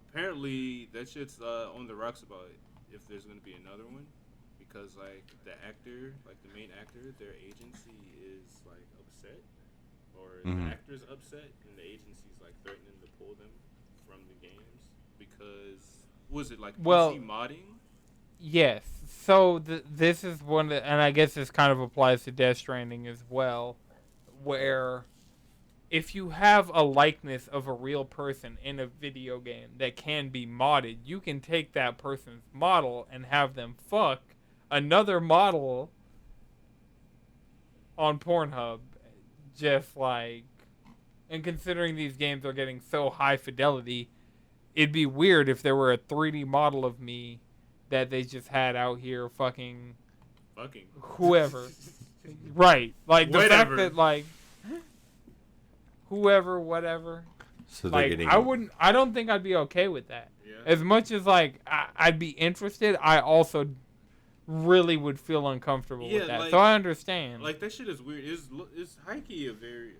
Apparently, that shit's on the rocks about it. If there's gonna be another one, because like the actor, like the main actor, their agency is like upset, or the actor's upset, and the agency's like threatening to pull them from the games because was it like PC modding? Yes. So this is one that, and I guess this kind of applies to Death Stranding as well, where if you have a likeness of a real person in a video game that can be modded, you can take that person's model and have them fuck another model on Pornhub. Just like, and considering these games are getting so high fidelity, it'd be weird if there were a 3D model of me that they just had out here fucking whoever. Right. Like the fact that like whoever, whatever. So they're like getting. I don't think I'd be okay with that. Yeah. As much as like I'd be interested, I also really would feel uncomfortable with that. Like, so I understand. Like that shit is weird. It's high key a very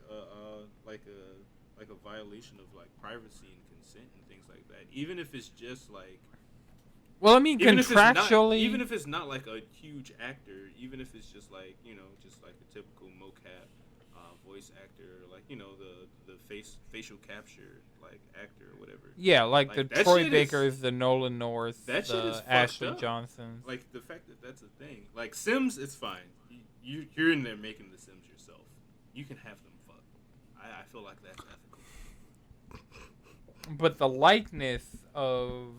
like a violation of like privacy and consent and things like that. Even if it's just like. Well, I mean, contractually, even if it's not like a huge actor, even if it's just like just like a typical mocap voice actor, like the facial capture like actor or whatever. Yeah, like the Troy Bakers, the Nolan North, the Ashley Johnsons. Like the fact that that's a thing. Like Sims, it's fine. You're in there making the Sims yourself. You can have them fuck. I feel like that's ethical. But the likeness of.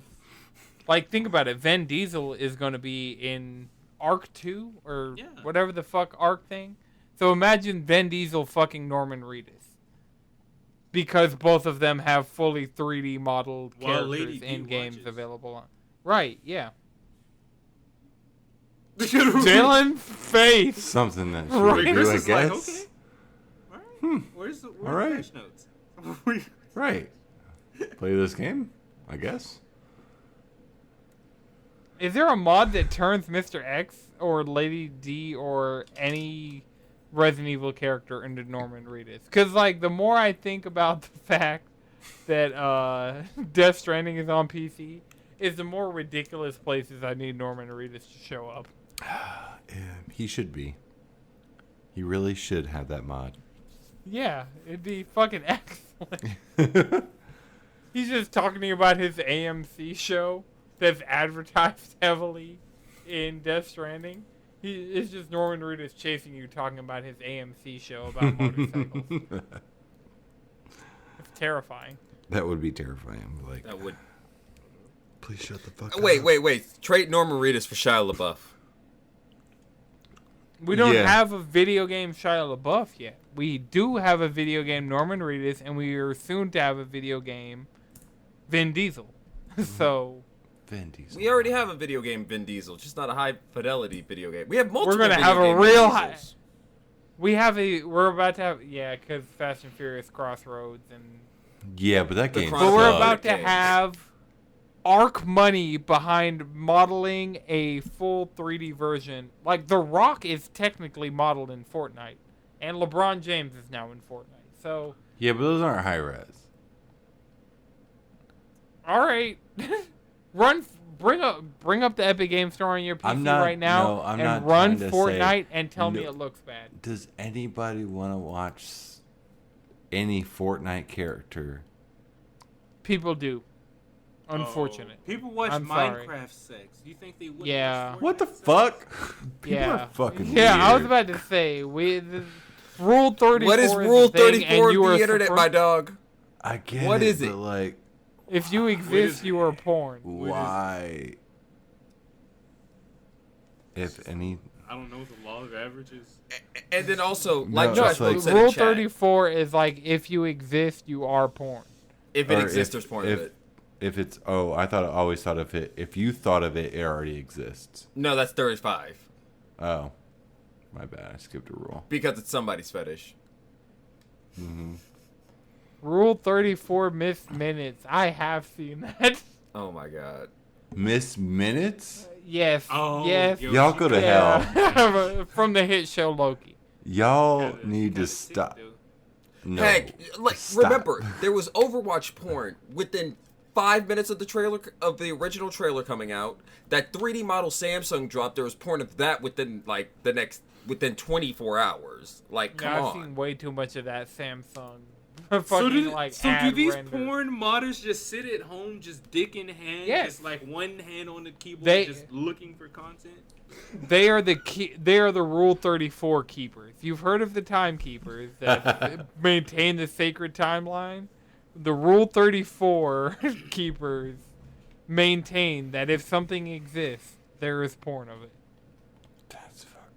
Like, think about it. Vin Diesel is going to be in Arc 2 or whatever the fuck Arc thing. So imagine Vin Diesel fucking Norman Reedus. Because both of them have fully 3D modeled characters in games available on. Right, yeah. Jalen face. Something that should do, I guess. Like, okay. All right. Where's the patch notes? Right. Play this game, I guess. Is there a mod that turns Mr. X or Lady D or any Resident Evil character into Norman Reedus? Because, like, the more I think about the fact that Death Stranding is on PC, is the more ridiculous places I need Norman Reedus to show up. He should be. He really should have that mod. Yeah, it'd be fucking excellent. He's just talking to you about his AMC show that's advertised heavily in Death Stranding. It's just Norman Reedus chasing you, talking about his AMC show about motorcycles. It's terrifying. That would be terrifying. Like That would. Please shut the fuck up. Wait. Trade Norman Reedus for Shia LaBeouf. We don't have a video game Shia LaBeouf yet. We do have a video game Norman Reedus, and we are soon to have a video game Vin Diesel. So... Vin Diesel. We already have a video game Vin Diesel, just not a high fidelity video game. We have multiple. We're gonna video have a game real Vin high. Diesels. We're about to have because Fast and Furious Crossroads and. Yeah, but that game. But we're about to have Arc money behind modeling a full 3D version. Like The Rock is technically modeled in Fortnite, and LeBron James is now in Fortnite. So. Yeah, but those aren't high res. All right. Bring up the Epic Game Store on your PC right now and run Fortnite and tell me it looks bad. Does anybody want to watch any Fortnite character? People do. Unfortunate. People watch I'm sorry. Minecraft sex. Do you think they would? Yeah. watch What the Fortnite sex? fuck? People Yeah. are fucking Yeah, I was weird. about to say Rule 34. What is a Rule thing, 34 and you of are the internet, my dog? I get What it, is it? but like, If you exist, you are porn. why? If any, I don't know the law of averages. And then also, No, like it's Josh like- Boat said in Rule chat, 34 is like if you exist, you are porn. if it or exists, if- there's point if- of it. if it's always thought of it. If you thought of it, it already exists. No, that's 35 Oh, my bad. I skipped a rule. because it's somebody's fetish. Rule 34 missed minutes. I have seen that. Oh my god. Miss Minutes? Yes. Oh, yes. yo, Y'all go to hell. Yeah. From the hit show Loki. Y'all need to stop. No. Heck, like stop. remember, there was Overwatch porn within 5 minutes of the trailer of the original trailer coming out. That 3D model Samsung dropped. There was porn of that within within 24 hours. Like, come I've on. seen way too much of that Samsung. So Fucking do, like so do ad these render. porn modders just sit at home, just dick in hand, Yes. just like one hand on the keyboard, They- just looking for content? They are the Rule 34 keepers. You've heard of the timekeepers that maintain the sacred timeline? The Rule 34 keepers maintain that if something exists, there is porn of it. That's fuck.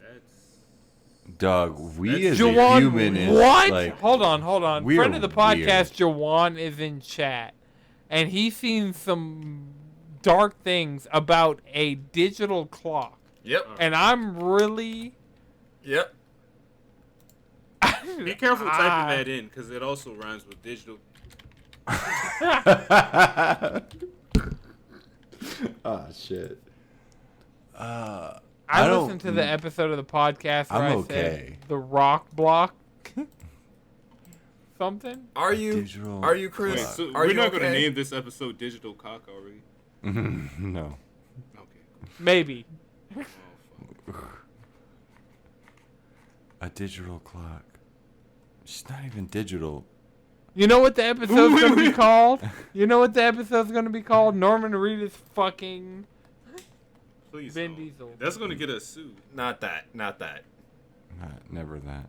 That's Dog, we as Jawan, a human is what? like... Hold on. we Friend are of the podcast, Jawan, is in chat, and he's seen some dark things about a digital clock, Yep. and I'm really... Yep. be careful typing that in because it also rhymes with digital. Oh, shit. I don't- listened to the episode of the podcast where I'm I okay. said the rock block something. Are you? Digital Are you, Chris? Wait, so Are we're you not okay? gonna name this episode "Digital Cock" already. No. Okay. Maybe. Oh, fuck. A digital clock. It's not even digital. You know what the episode's gonna be called? You know what the episode's gonna be called? Norman Reedus fucking Please. Vin don't. Diesel. That's gonna get us sued. Not that. Never that.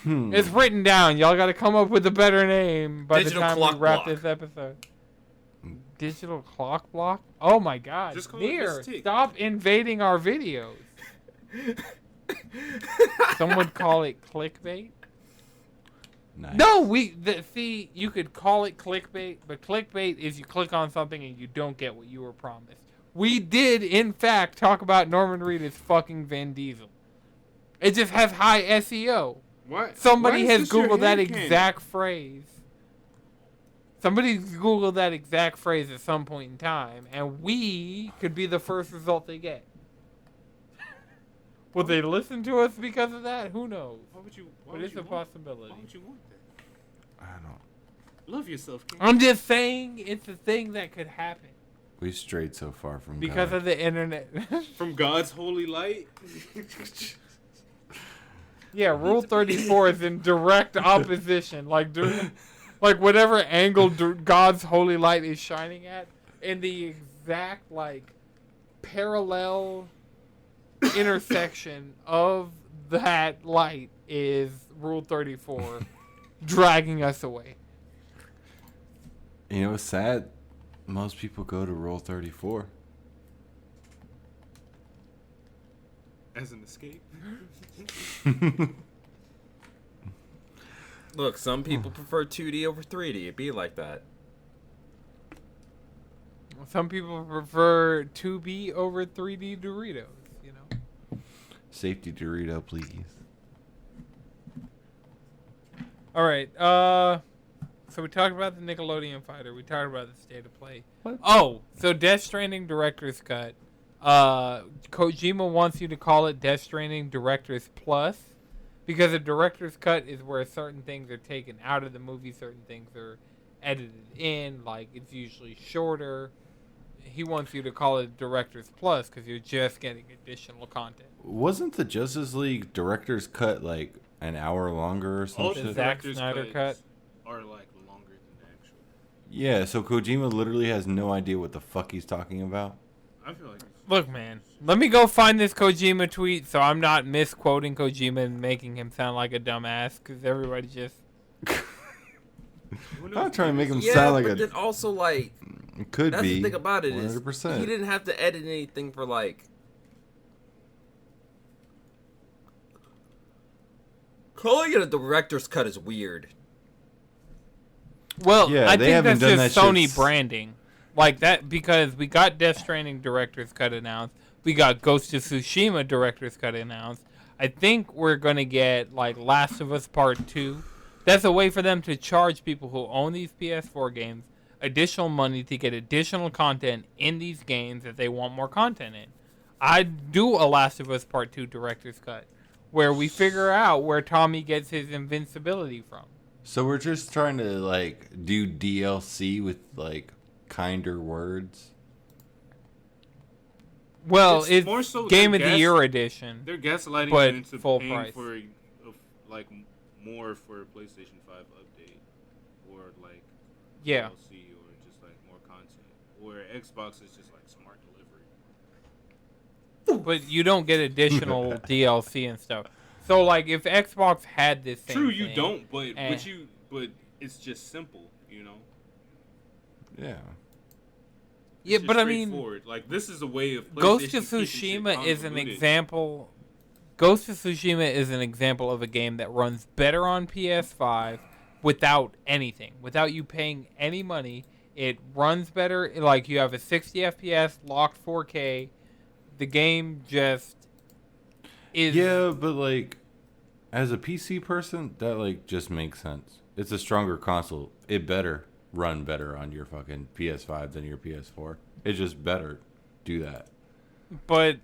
It's written down. Y'all got to come up with a better name by Digital the time we clock wrap block. this episode. Digital clock block? Oh my God! Just call it Near, Miss Tick. stop invading our videos. Some would call it clickbait. Nice. No, see, you could call it clickbait, but clickbait is you click on something and you don't get what you were promised. We did, in fact, talk about Norman Reedus fucking Vin Diesel. It just has high SEO. What? Somebody Why is has this your Googled that headcanon? exact phrase. Somebody's Googled that exact phrase at some point in time, and we could be the first result they get. Will they listen to us because of that? Who knows? Why would you? Why But would it's you a want- possibility. Why would you want that? I don't. Love yourself, King. I'm just saying it's a thing that could happen We strayed so far from because God. of the internet. From God's holy light. Yeah, Rule 34 is in direct opposition. Like whatever angle God's holy light is shining at, in the exact parallel intersection of that light is Rule 34 dragging us away. You know what's sad? Most people go to Rule 34. As an escape. Look, some people prefer 2D over 3D. It be like that. Some people prefer 2B over 3D Doritos, you know. Safety Dorito, please. All right. So we talked about the Nickelodeon fighter. We talked about the state of play. What? Oh, so Death Stranding Director's Cut. Kojima wants you to call it Death Stranding Director's Plus, because a Director's Cut is where certain things are taken out of the movie, certain things are edited in. Like, it's usually shorter. He wants you to call it Director's Plus because you're just getting additional content. Wasn't the Justice League director's cut like an hour longer or All some the shit? Zack director's Snyder cuts cut? are like longer than Yeah, so Kojima literally has no idea what the fuck he's talking about. I feel like Look, man, let me go find this Kojima tweet so I'm not misquoting Kojima and making him sound like a dumbass because everybody just. I'm not trying to make him Yeah, sound like but a. then also like It could that's be. the thing about it is 100%. he didn't have to edit anything for like. Calling it a director's cut is weird. Well, Yeah, I they think haven't that's done just that Sony shit branding. Like that because we got Death Stranding director's cut announced. We got Ghost of Tsushima director's cut announced. I think we're going to get like Last of Us Part 2. That's a way for them to charge people who own these PS4 games additional money to get additional content in these games that they want more content in. I'd do a Last of Us Part 2 director's cut where we figure out where Tommy gets his invincibility from. So we're just trying to like do DLC with like kinder words. Well, It's it's more so Game their of the Year edition. they're gaslighting But you into full paying price. for like more for a PlayStation 5 update or like Yeah. DLC or just like more content. Where Xbox is just like smart delivery. But you don't get additional DLC and stuff. So, like, if Xbox had this same True, you thing, don't, but eh. but it's just simple, you know. Yeah. Yeah, It's but just I mean, straightforward. Like this is a way of Ghost of PlayStation keeping shit Tsushima is an convoluted. example. Ghost of Tsushima is an example of a game that runs better on PS5 without anything, without you paying any money. It runs better. Like you have a 60 FPS, locked 4K. The game just is. Yeah, but like, as a PC person, that like just makes sense. It's a stronger console. It better run better on your fucking PS5 than your PS4. It's just better. Do that. But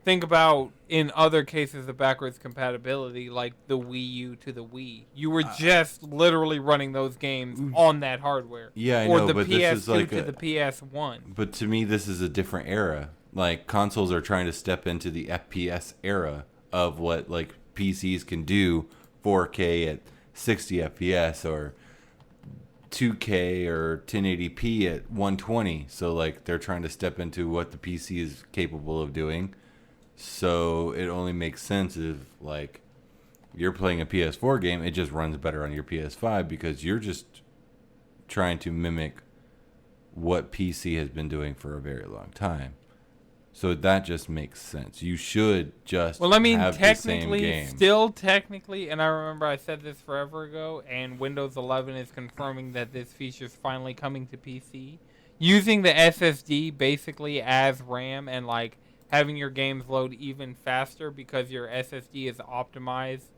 think about in other cases of backwards compatibility, like the Wii U to the Wii. You were just literally running those games on that hardware. Yeah, I or know, the but PS2 this is like to a- the PS1. But to me, this is a different era. Like consoles are trying to step into the FPS era of what like PCs can do, 4K at 60 FPS or 2K or 1080p at 120. So like they're trying to step into what the PC is capable of doing. So it only makes sense if like you're playing a PS4 game, it just runs better on your PS5 because you're just trying to mimic what PC has been doing for a very long time. So that just makes sense. You should just Well, I mean, have the same technically, game. still technically, and I remember I said this forever ago, and Windows 11 is confirming that this feature is finally coming to PC. Using the SSD basically as RAM and like having your games load even faster because your SSD is optimized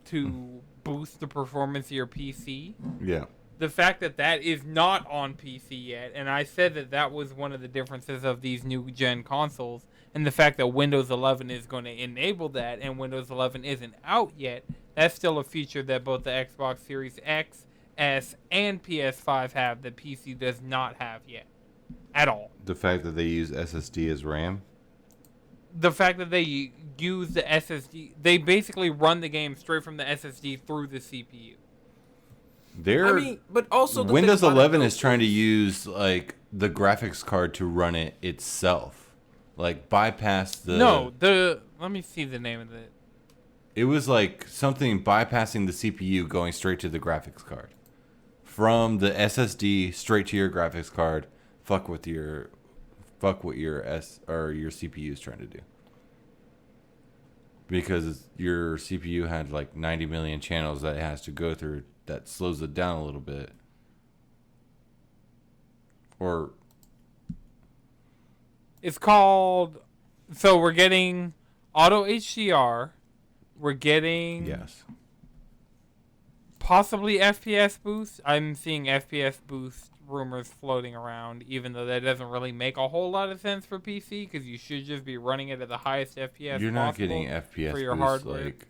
to boost the performance of your PC. Yeah. The fact that that is not on PC yet, and I said that that was one of the differences of these new gen consoles, and the fact that Windows 11 is going to enable that, and Windows 11 isn't out yet, that's still a feature that both the Xbox Series X, S, and PS5 have that PC does not have yet. At all. The fact that they use SSD as RAM. The fact that they use the SSD, they basically run the game straight from the SSD through the CPU. They're, I mean, but also the Windows thing about 11 it, is trying to use like the graphics card to run it itself, like bypass the. Let me see the name of it. It was like something bypassing the CPU, going straight to the graphics card, from the SSD straight to your graphics card. Fuck what your CPU is trying to do. Because your CPU had like 90 million channels that it has to go through. That slows it down a little bit. Or It's called. So we're getting auto HDR. We're getting yes. possibly FPS boost. I'm seeing FPS boost rumors floating around, even though that doesn't really make a whole lot of sense for PC because you should just be running it at the highest FPS. You're not possible getting FPS for your boost, hardware. like.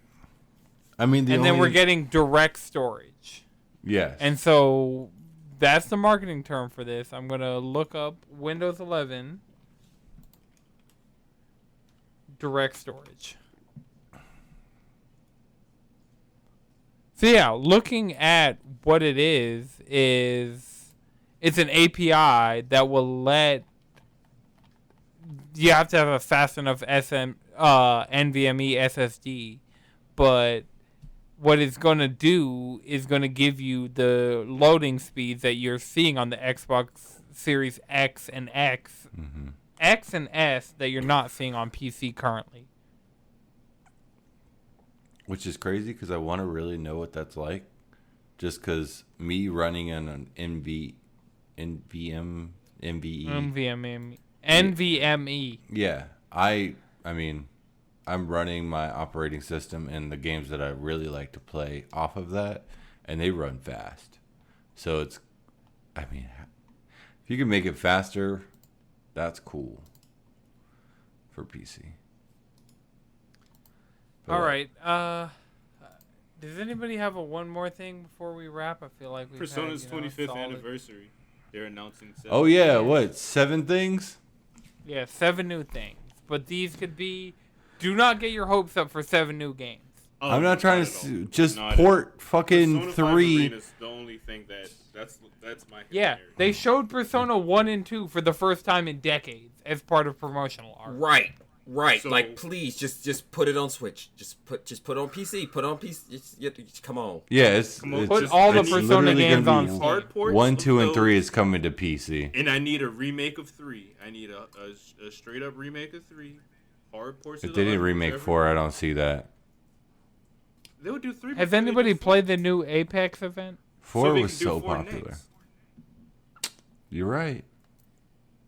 I mean, And then we're getting direct storage. yes. And so that's the marketing term for this. I'm going to look up Windows 11 direct storage. So yeah, looking at what it is It's an API that will let you have to have a fast enough NVMe SSD, but what it's going to do is going to give you the loading speeds that you're seeing on the Xbox Series X and X, X and S that you're not seeing on PC currently. Which is crazy because I want to really know what that's like. Just because me running on an NVMe. NVMe. Yeah, I mean, I'm running my operating system and the games that I really like to play off of that, and they run fast. So it's, I mean, if you can make it faster, that's cool for PC. But All right. Does anybody have one more thing before we wrap? I feel like we've Persona's had, 25th solid... anniversary. They're announcing. Oh yeah, what? 7 things? Yeah, 7 new things. But these could be. Do not get your hopes up for 7 new games. Oh, I'm not trying to just port fucking Persona 3. 5 Arena's the only thing that's my. Yeah, they showed Persona 1 and 2 for the first time in decades as part of promotional art. Right. So- Like, please, just put it on Switch. Just put it on PC. Put it on PC. Come on. Yeah, it's Come on, Put just- all the it's Persona literally games gonna on be Steam. Hard ports 1, of 2, and 3 those, is coming to PC. and I need a remake of 3. I need a straight up remake of 3. Hard ports. If of they the didn't others, remake whatever. 4, I don't see that. They would do 3. Has before they anybody do 4. played the new Apex event? 4 they was can do so 4 popular. next. You're right.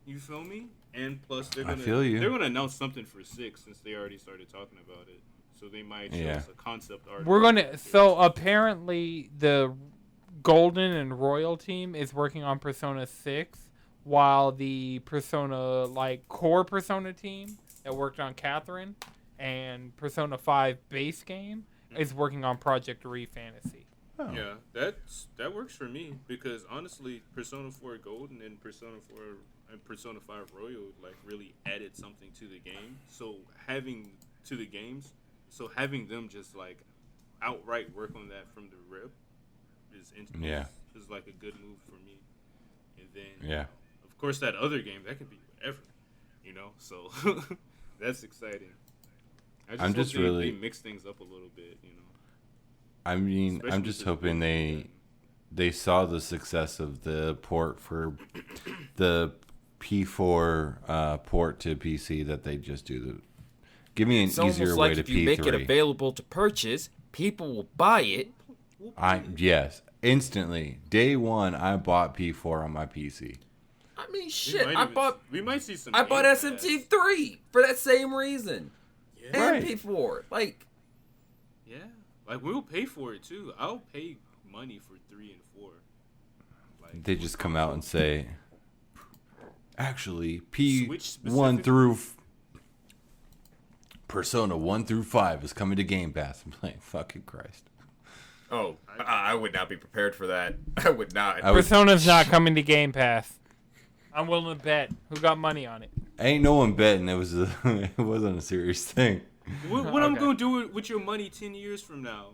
You feel me? And plus, I feel you. They're gonna announce something for 6 since they already started talking about it. So they might show us a concept art. We're gonna. So apparently, the Golden and Royal team is working on Persona 6, while the Persona core Persona team that worked on Catherine and Persona 5 base game is working on Project Re-Fantasy. Oh. Yeah, that works for me because honestly, Persona 4 Golden and Persona 4 and Persona 5 Royal really added something to the game. So having them just outright work on that from the rip is a good move for me. And then of course that other game that could be whatever, So that's exciting. I'm just hope really they mix things up a little bit, I mean, Especially I'm just since hoping they saw the success of the port for the P4 port to PC that they just do give me an It's easier almost way like to if you make it P3. available to purchase, people will buy it. Yes, instantly. Day 1 I bought P4 on my PC. I mean, shit. We might see some. I bought Game SMT3 for that same reason. Yeah. And P4. Yeah, we'll pay for it too. I'll pay money for 3 and 4. They just come out and say, actually, Switch P1 through Persona 1 through 5 is coming to Game Pass. I'm like, fucking Christ. Oh, I would not be prepared for that. I would not. Persona's not coming to Game Pass. I'm willing to bet. Who got money on it? Ain't no one betting it wasn't a serious thing. What I'm Okay. gonna do with your money 10 years from now?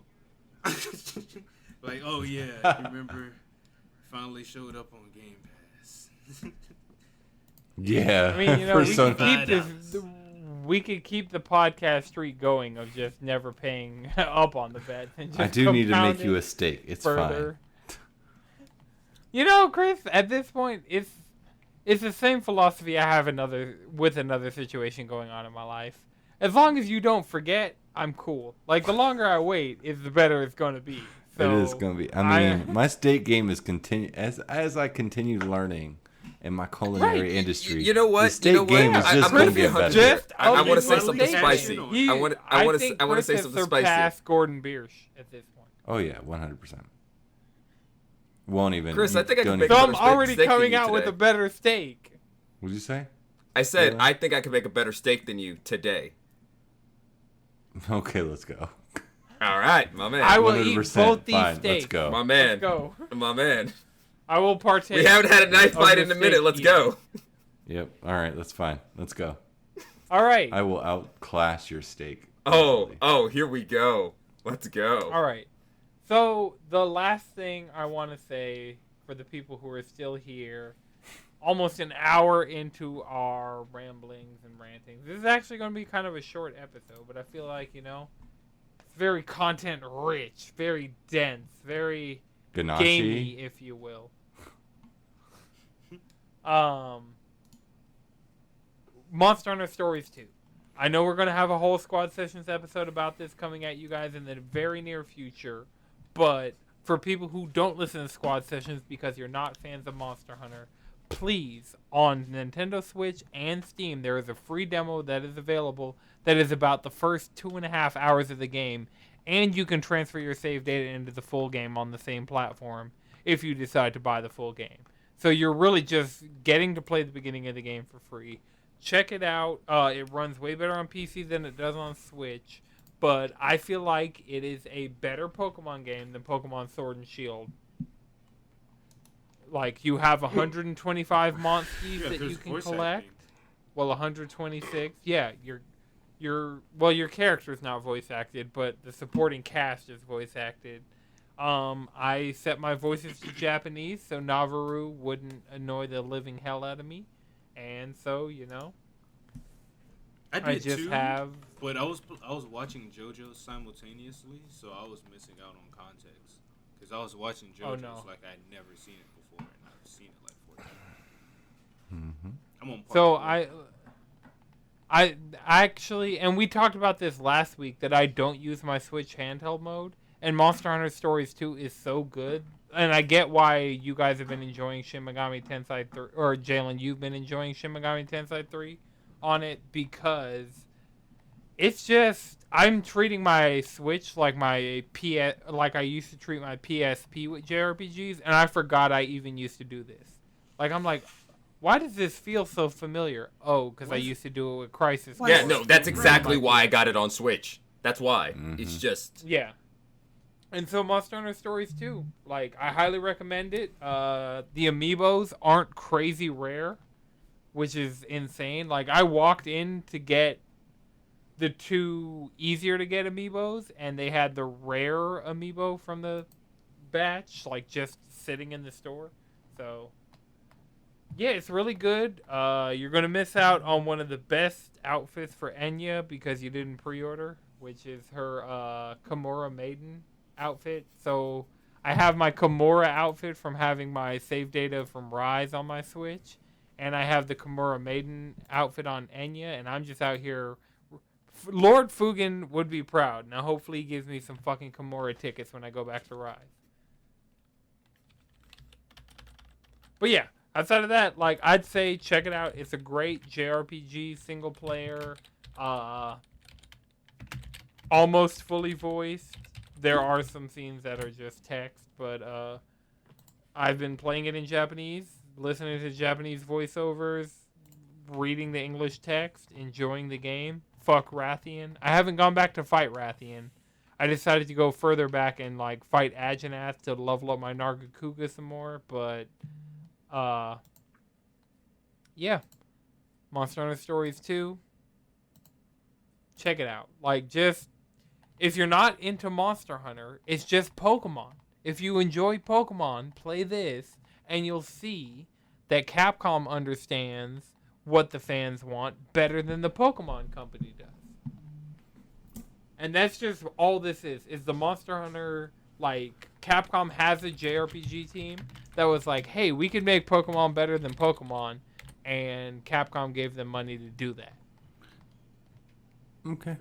Oh yeah, you remember? Finally showed up on Game Pass. Yeah. I mean, Persona. we could keep the podcast streak going of just never paying up on the bet. And just I do need to compound make you it a steak. It's further. fine. Chris, at this point, it's the same philosophy I have with another situation going on in my life. As long as you don't forget, I'm cool. The longer I wait, the better it's going to be. So It is gonna be. I mean, my steak game is as I continue learning in my culinary industry. You know what? The steak game is just gonna gonna be get 100. better. I want to say Finally something had spicy. you. I want to say something spicy. surpassed Gordon Biersch at this point. Oh yeah, 100%. Won't even. Chris, I think I can don't make So even- I'm better already steak than coming you out with today. a better steak. What'd you say? I said Really? I think I can make a better steak than you today. Okay, let's go. All right, my man. I will eat 100%. both these Fine, steaks. let's go. My man. Let's go. My man. I will partake. We haven't had a knife of fight the in a minute. steak Let's eating. go. Yep. All right, that's fine. Let's go. All right. I will outclass your steak. Oh, here we go. Let's go. All right. So the last thing I want to say for the people who are still here. Almost an hour into our ramblings and rantings. This is actually going to be kind of a short episode, but I feel like, it's very content rich, very dense, very Ganache. gamey, if you will. Monster Hunter Stories 2. I know we're going to have a whole Squad Sessions episode about this coming at you guys in the very near future, but for people who don't listen to Squad Sessions because you're not fans of Monster Hunter, please, on Nintendo Switch and Steam, there is a free demo that is available that is about the first 2.5 hours of the game, and you can transfer your save data into the full game on the same platform if you decide to buy the full game. So you're really just getting to play the beginning of the game for free. Check it out. It runs way better on PC than it does on Switch, but I feel like it is a better Pokemon game than Pokemon Sword and Shield. Like, you have 125 monsters that you can collect. Acting. Well, 126. Yeah, your character's not voice acted, but the supporting cast is voice acted. I set my voices to Japanese so Navarro wouldn't annoy the living hell out of me. And so, I did just too, have... but I was watching JoJo simultaneously, so I was missing out on context. Because I was watching JoJo's like I'd never seen it before, and I've seen it like 4 times. Mm-hmm. I'm on part So 4. I actually, and we talked about this last week, that I don't use my Switch handheld mode, and Monster Hunter Stories 2 is so good, and I get why you guys have been enjoying Shin Megami Tensei 3, or Jalen, you've been enjoying Shin Megami Tensei 3 on it, because it's just, I'm treating my Switch like my like I used to treat my PSP with JRPGs, and I forgot I even used to do this. Like, I'm like, why does this feel so familiar? Oh, because I used to do it with Crisis Core. Yeah, no, that's exactly why I got it on Switch. That's why. Mm-hmm. It's just... Yeah. And so Monster Hunter Stories 2, like, I highly recommend it. The amiibos aren't crazy rare, which is insane. Like, I walked in to get the 2 easier to get amiibos, and they had the rare amiibo from the batch, like, just sitting in the store. So, yeah, it's really good. You're going to miss out on one of the best outfits for Enya because you didn't pre-order, which is her Kimura Maiden outfit. So I have my Kimura outfit from having my save data from Rise on my Switch, and I have the Kimura Maiden outfit on Enya, and I'm just out here. Lord Fugan would be proud. Now hopefully he gives me some fucking Kimura tickets when I go back to Rise. But yeah, outside of that, like, I'd say check it out. It's a great JRPG single player, almost fully voiced. There are some scenes that are just text, but I've been playing it in Japanese, listening to Japanese voiceovers, reading the English text, enjoying the game. Fuck Rathian. I haven't gone back to fight Rathian. I decided to go further back and, like, fight Agenath to level up my Nargacuga some more, but yeah. Monster Hunter Stories 2. Check it out. Like, just, if you're not into Monster Hunter, it's just Pokemon. If you enjoy Pokemon, play this, and you'll see that Capcom understands what the fans want better than the Pokemon company does. And that's just all this is the Monster Hunter, like, Capcom has a JRPG team that was like, hey, we can make Pokemon better than Pokemon, and Capcom gave them money to do that. Okay.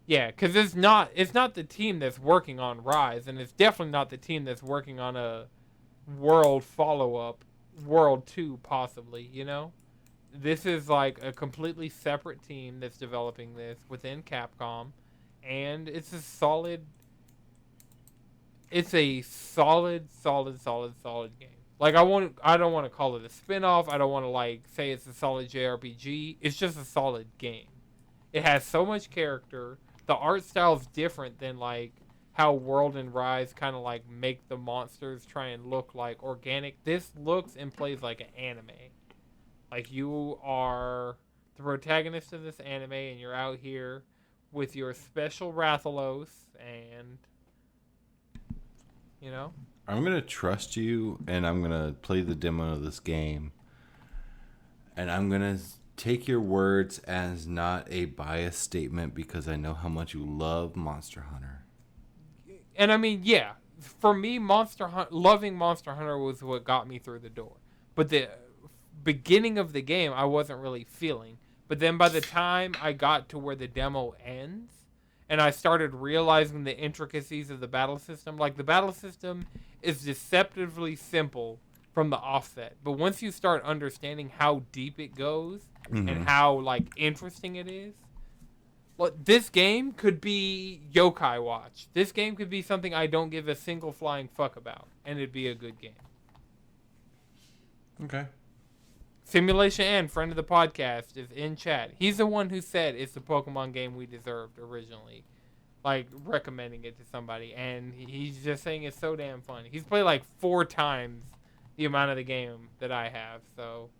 Yeah, because it's not the team that's working on Rise, and it's definitely not the team that's working on a World follow-up, World 2 possibly, you know? This is like a completely separate team that's developing this within Capcom, and it's a solid game. Like, I don't want to call it a spin-off. I don't want to, like, say it's a solid JRPG. It's just a solid game. It has so much character. The art style's different than, like, how World and Rise kind of, like, make the monsters try and look like organic. This looks and plays like an anime. Like, you are the protagonist of this anime, and you're out here with your special Rathalos, and, you know. I'm going to trust you, and I'm going to play the demo of this game. And I'm going to take your words as not a biased statement because I know how much you love Monster Hunter. And I mean, yeah, for me, loving Monster Hunter was what got me through the door. But the beginning of the game, I wasn't really feeling. But then by the time I got to where the demo ends, and I started realizing the intricacies of the battle system, like the battle system is deceptively simple from the offset. But once you start understanding how deep it goes and how like interesting it is, well, this game could be Yokai Watch. This game could be something I don't give a single flying fuck about, and it'd be a good game. Okay. Simulation and friend of the podcast is in chat. He's the one who said it's the Pokemon game we deserved originally, like recommending it to somebody, and he's just saying it's so damn fun. He's played like 4 times the amount of the game that I have, so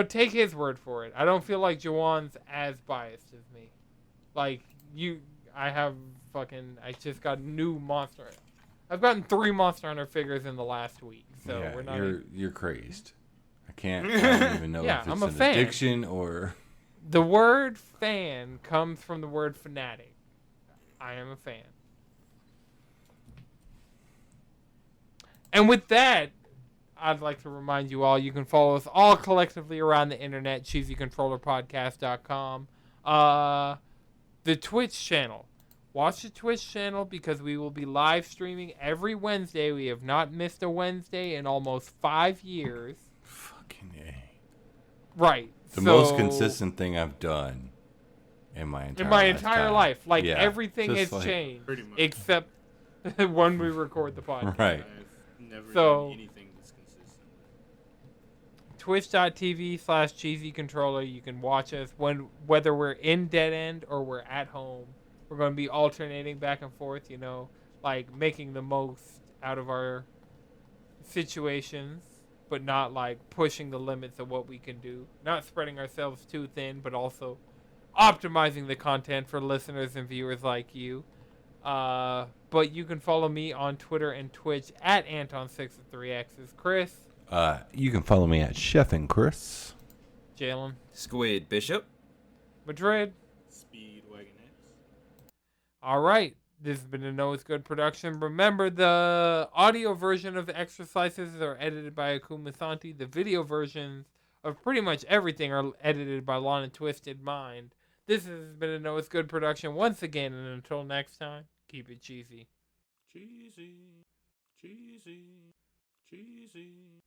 take his word for it. I don't feel like Jawan's as biased as me. Like I just got new Monster. I've gotten 3 Monster Hunter figures in the last week, so yeah, we're not. You're crazed. I don't even know Yeah, if it's I'm a an fan. addiction or. The word fan comes from the word fanatic. I am a fan. And with that, I'd like to remind you all, you can follow us all collectively around the internet, cheesycontrollerpodcast.com. The Twitch channel. Watch the Twitch channel because we will be live streaming every Wednesday. We have not missed a Wednesday in almost 5 years. Fucking A. Right. The most consistent thing I've done in my entire life. Like, yeah, everything has changed. Except when we record the podcast. Right. I've never done anything this consistent. Twitch.tv/cheesycontroller. You can watch us whether we're in Dead End or we're at home. We're going to be alternating back and forth, like making the most out of our situations, but not like pushing the limits of what we can do. Not spreading ourselves too thin, but also optimizing the content for listeners and viewers like you. But you can follow me on Twitter and Twitch at Anton63X's. Chris. You can follow me at Chef and Chris. Jalen. Squid Bishop. Madrid. Speedwagon X. All right. This has been a Know It's Good production. Remember, the audio version of the XtraSlices are edited by Akumasanti. The video versions of pretty much everything are edited by Lon and Twisted Mind. This has been a Know It's Good production once again, and until next time, keep it cheesy. Cheesy. Cheesy. Cheesy.